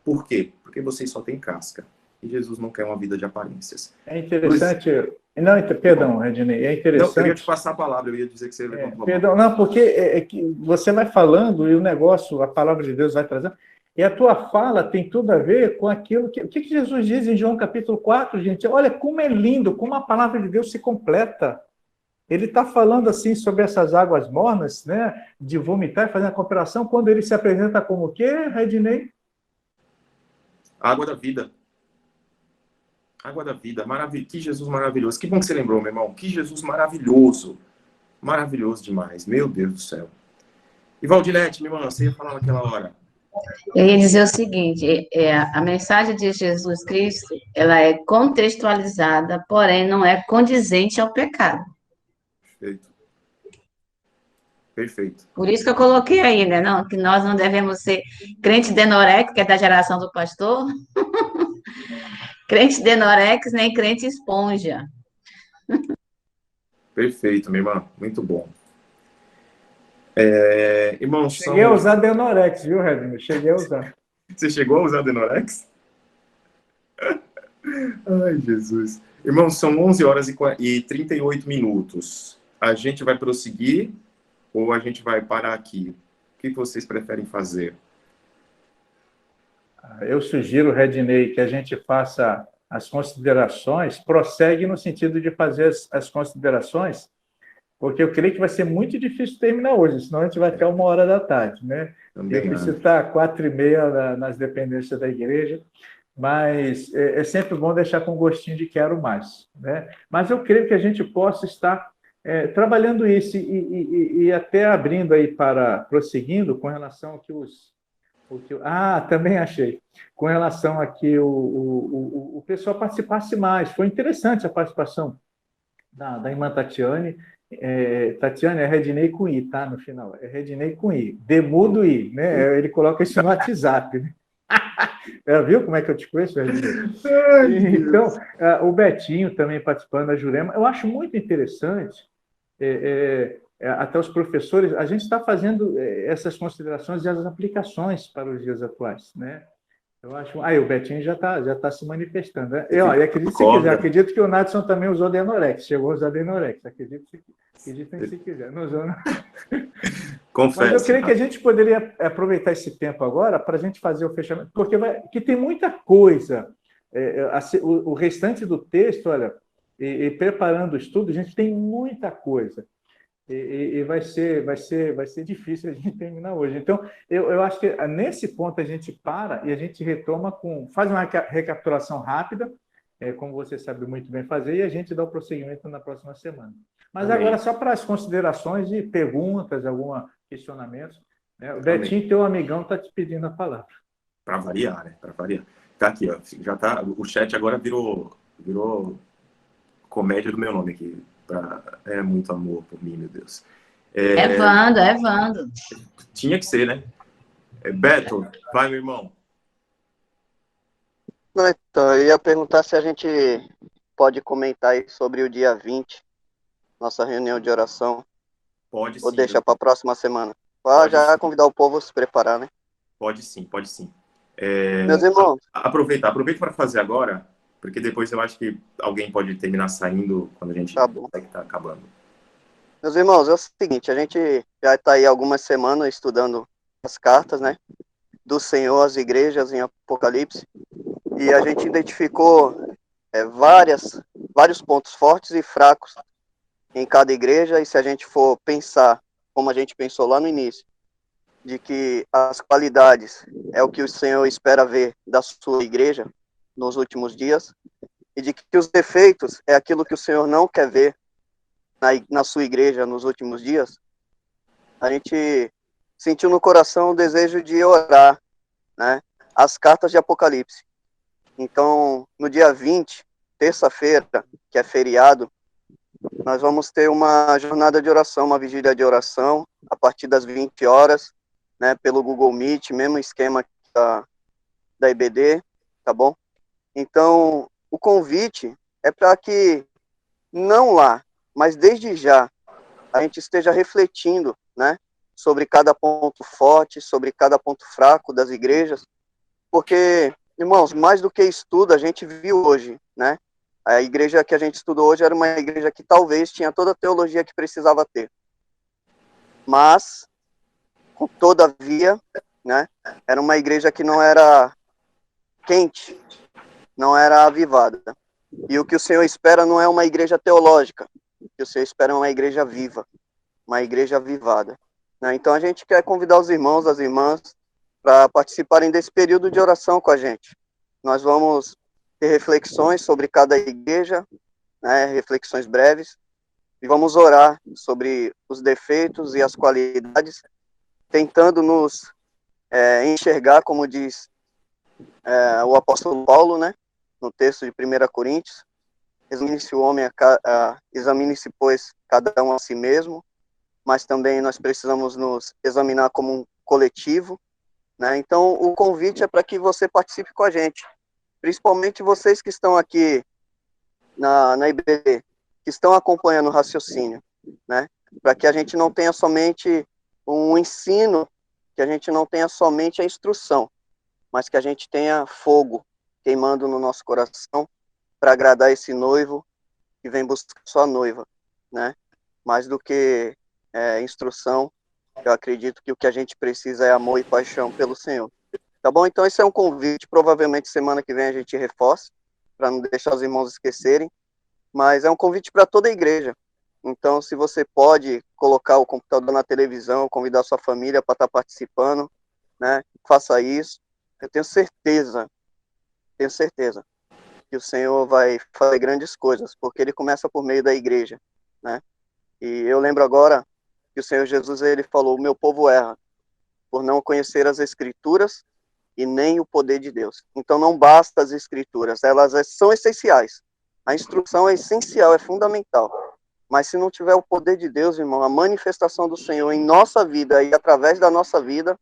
Por quê? Porque vocês só têm casca. E Jesus não quer uma vida de aparências. É interessante... Não, perdão, Redney, é interessante... Não, eu ia te passar a palavra, eu ia dizer que você levantou a perdão, não, porque que você vai falando e o negócio, a palavra de Deus vai trazendo, e a tua fala tem tudo a ver com aquilo que... O que Jesus diz em João capítulo 4, gente? Olha como é lindo, como a palavra de Deus se completa. Ele está falando assim sobre essas águas mornas, né, de vomitar e fazer a comparação, quando ele se apresenta como o quê, Redney? Água da vida. Água da vida, que Jesus maravilhoso. Que bom que você lembrou, meu irmão. Que Jesus maravilhoso. Maravilhoso demais. Meu Deus do céu. E Valdinete, minha irmã, você ia falar naquela hora. Eu ia dizer o seguinte, a mensagem de Jesus Cristo, ela é contextualizada, porém não é condizente ao pecado. Perfeito. Perfeito. Por isso que eu coloquei aí, né? Não, que nós não devemos ser crente denorex, que é da geração do pastor, crente denorex, nem crente esponja. Perfeito, minha irmã. Muito bom. Irmão, Cheguei a usar Denorex, viu, Redney? Cheguei a usar. Você chegou a usar Denorex? Ai, Jesus. Irmãos, são 11 horas e 38 minutos. A gente vai prosseguir ou a gente vai parar aqui? O que vocês preferem fazer? Eu sugiro, Redney, que a gente faça as considerações, prossegue no sentido de fazer as considerações, porque eu creio que vai ser muito difícil terminar hoje, senão a gente vai até 1h da tarde, né? Também eu preciso estar 4h30 nas dependências da igreja, mas é sempre bom deixar com gostinho de quero mais, né? Mas eu creio que a gente possa estar trabalhando isso e até abrindo aí prosseguindo com relação ao que também achei. Com relação a que o pessoal participasse mais. Foi interessante a participação da irmã Tatiane. Tatiane é Redney com I, tá? No final. É Redney com I. Demudo I, né? Ele coloca isso no WhatsApp, né? Viu como é que eu te conheço, Redney? Então, o Betinho também participando, a Jurema. Eu acho muito interessante. Até os professores, a gente está fazendo essas considerações e as aplicações para os dias atuais, né? Eu acho. O Betinho já tá se manifestando, né? E acredito se quiser, acredito que o Nadson também usou Denorex, chegou a usar Denorex, acreditem se quiser, não usou, não. Confesso. Mas eu creio que a gente poderia aproveitar esse tempo agora para a gente fazer o fechamento, porque que tem muita coisa. O restante do texto, olha, e preparando o estudo, a gente tem muita coisa. E vai ser difícil a gente terminar hoje. Então, eu acho que nesse ponto a gente para e a gente retoma faz uma recapitulação rápida, como você sabe muito bem fazer, e a gente dá o prosseguimento na próxima semana. Mas Amém. Agora, só para as considerações e perguntas, alguns questionamentos, né? O Amém. Betinho, teu amigão, está te pedindo a palavra. Para variar, né? Para variar. Tá aqui, ó. Já tá, o chat agora virou comédia do meu nome aqui. É muito amor por mim, meu Deus. É Vando. Tinha que ser, né? Beto, vai, meu irmão. Então, eu ia perguntar se a gente pode comentar aí sobre o dia 20, nossa reunião de oração. Pode sim. Ou deixa para a próxima semana? Já convidar o povo a se preparar, né? Pode sim. Meus irmãos. Aproveita para fazer agora, porque depois eu acho que alguém pode terminar saindo quando a gente tá acabando. Meus irmãos, é o seguinte, a gente já está aí algumas semanas estudando as cartas, né, do Senhor às igrejas em Apocalipse, e a gente identificou vários pontos fortes e fracos em cada igreja, e se a gente for pensar, como a gente pensou lá no início, de que as qualidades é o que o Senhor espera ver da sua igreja nos últimos dias, e de que os defeitos é aquilo que o Senhor não quer ver na sua igreja nos últimos dias, a gente sentiu no coração o desejo de orar, né, as cartas de Apocalipse. Então, no dia 20, terça-feira, que é feriado, nós vamos ter uma jornada de oração, uma vigília de oração, a partir das 20 horas, né, pelo Google Meet, mesmo esquema da IBD, tá bom? Então, o convite é para que, não lá, mas desde já, a gente esteja refletindo, né, sobre cada ponto forte, sobre cada ponto fraco das igrejas, porque, irmãos, mais do que estudo, a gente viu hoje, né, a igreja que a gente estudou hoje era uma igreja que talvez tinha toda a teologia que precisava ter, mas, todavia, né, era uma igreja que não era quente, não era avivada. E o que o Senhor espera não é uma igreja teológica, o que o Senhor espera é uma igreja viva, uma igreja avivada. Então a gente quer convidar os irmãos, as irmãs, para participarem desse período de oração com a gente. Nós vamos ter reflexões sobre cada igreja, né, reflexões breves, e vamos orar sobre os defeitos e as qualidades, tentando nos enxergar, como diz o apóstolo Paulo, né, no texto de 1 Coríntios, examine-se o homem, examine-se, pois, cada um a si mesmo, mas também nós precisamos nos examinar como um coletivo, né? Então, o convite é para que você participe com a gente, principalmente vocês que estão aqui na IBD, que estão acompanhando o raciocínio, né? Para que a gente não tenha somente um ensino, que a gente não tenha somente a instrução, mas que a gente tenha fogo queimando no nosso coração, para agradar esse noivo que vem buscar sua noiva, né? Mais do que instrução, eu acredito que o que a gente precisa é amor e paixão pelo Senhor. Tá bom? Então esse é um convite, provavelmente semana que vem a gente reforça, para não deixar os irmãos esquecerem, mas é um convite para toda a igreja. Então, se você pode colocar o computador na televisão, convidar sua família para estar participando, né? Faça isso. Eu tenho certeza que o Senhor vai fazer grandes coisas, porque ele começa por meio da igreja, né? E eu lembro agora que o Senhor Jesus, ele falou: o meu povo erra por não conhecer as Escrituras e nem o poder de Deus. Então não basta as Escrituras, elas são essenciais. A instrução é essencial, é fundamental. Mas se não tiver o poder de Deus, irmão, a manifestação do Senhor em nossa vida e através da nossa vida,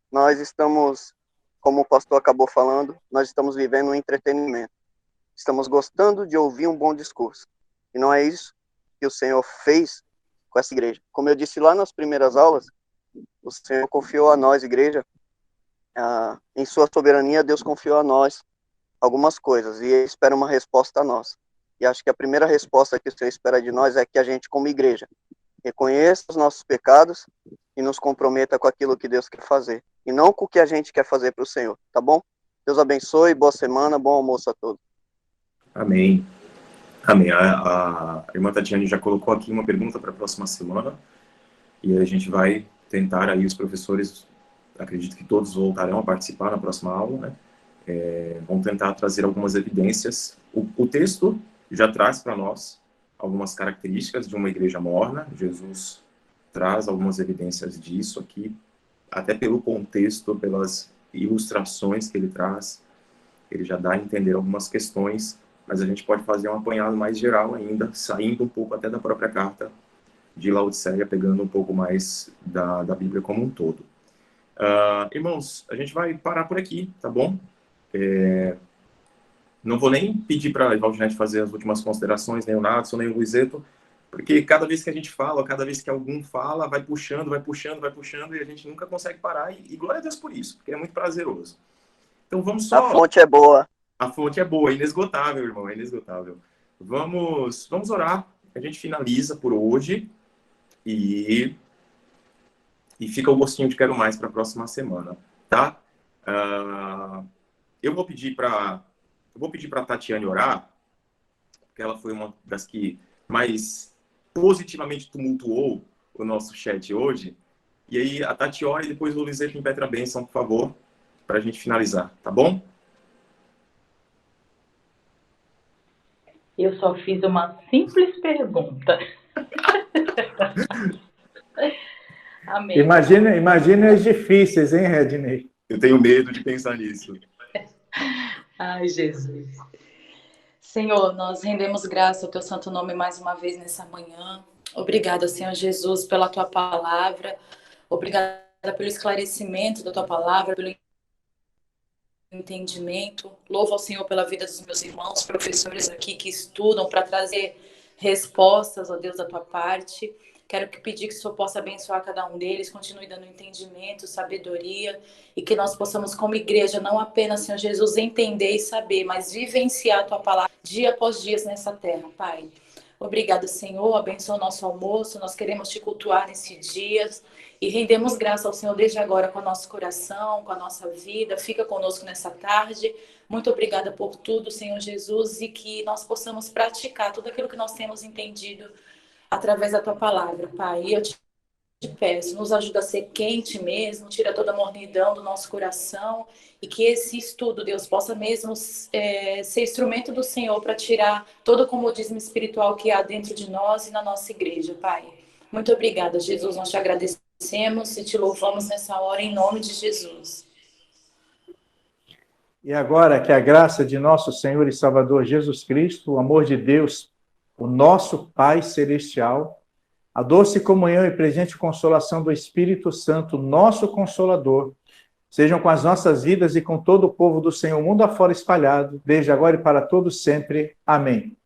nós estamos, como o pastor acabou falando, nós estamos vivendo um entretenimento. Estamos gostando de ouvir um bom discurso. E não é isso que o Senhor fez com essa igreja. Como eu disse lá nas primeiras aulas, o Senhor confiou a nós, igreja, em sua soberania, Deus confiou a nós algumas coisas, e Ele espera uma resposta a nós. E acho que a primeira resposta que o Senhor espera de nós é que a gente, como igreja, reconheça os nossos pecados e nos comprometa com aquilo que Deus quer fazer, e não com o que a gente quer fazer para o Senhor, tá bom? Deus abençoe, boa semana, bom almoço a todos. Amém. Amém. A irmã Tatiane já colocou aqui uma pergunta para a próxima semana, e a gente vai tentar aí, os professores, acredito que todos voltarão a participar na próxima aula, né? Vão tentar trazer algumas evidências. O texto já traz para nós algumas características de uma igreja morna. Jesus traz algumas evidências disso aqui, até pelo contexto, pelas ilustrações que ele traz. Ele já dá a entender algumas questões, mas a gente pode fazer um apanhado mais geral ainda, saindo um pouco até da própria carta de Laodiceia, pegando um pouco mais da Bíblia como um todo. Irmãos, a gente vai parar por aqui, tá bom? Não vou nem pedir para a Valdinete fazer as últimas considerações, nem o Natson, nem o Luizeto, porque cada vez que a gente fala, cada vez que algum fala, vai puxando, e a gente nunca consegue parar, e glória a Deus por isso, porque é muito prazeroso. Então vamos só... A fonte é boa. A fonte é boa, inesgotável, irmão, é inesgotável. Vamos orar, a gente finaliza por hoje, e fica o gostinho de quero mais para a próxima semana, tá? Eu vou pedir para a Tatiane orar, porque ela foi uma das que mais positivamente tumultuou o nosso chat hoje. E aí a Tati ora e depois o Luizeto impetra a bênção, por favor, para a gente finalizar, tá bom? Eu só fiz uma simples pergunta. Amém. Imagina as difíceis, hein, Redney? Eu tenho medo de pensar nisso. Ai, Jesus. Senhor, nós rendemos graça ao teu santo nome mais uma vez nessa manhã. Obrigada, Senhor Jesus, pela tua palavra. Obrigada pelo esclarecimento da tua palavra, pelo entendimento. Louvo ao Senhor pela vida dos meus irmãos, professores aqui que estudam para trazer respostas, ó Deus, da tua parte. Quero pedir que o Senhor possa abençoar cada um deles, continue dando entendimento, sabedoria, e que nós possamos, como igreja, não apenas, Senhor Jesus, entender e saber, mas vivenciar a tua palavra dia após dia nessa terra, Pai. Obrigada, Senhor, abençoa o nosso almoço, nós queremos te cultuar nesse dia e rendemos graça ao Senhor desde agora com o nosso coração, com a nossa vida. Fica conosco nessa tarde. Muito obrigada por tudo, Senhor Jesus, e que nós possamos praticar tudo aquilo que nós temos entendido através da tua palavra, Pai. E eu te peço, nos ajuda a ser quente mesmo, tira toda a mornidão do nosso coração e que esse estudo, Deus, possa mesmo ser instrumento do Senhor para tirar todo o comodismo espiritual que há dentro de nós e na nossa igreja, Pai. Muito obrigada, Jesus, nós te agradecemos e te louvamos nessa hora em nome de Jesus. E agora que a graça de nosso Senhor e Salvador Jesus Cristo, o amor de Deus, o nosso Pai Celestial, a doce comunhão e presente consolação do Espírito Santo, nosso Consolador, sejam com as nossas vidas e com todo o povo do Senhor, mundo afora espalhado, desde agora e para todos sempre. Amém.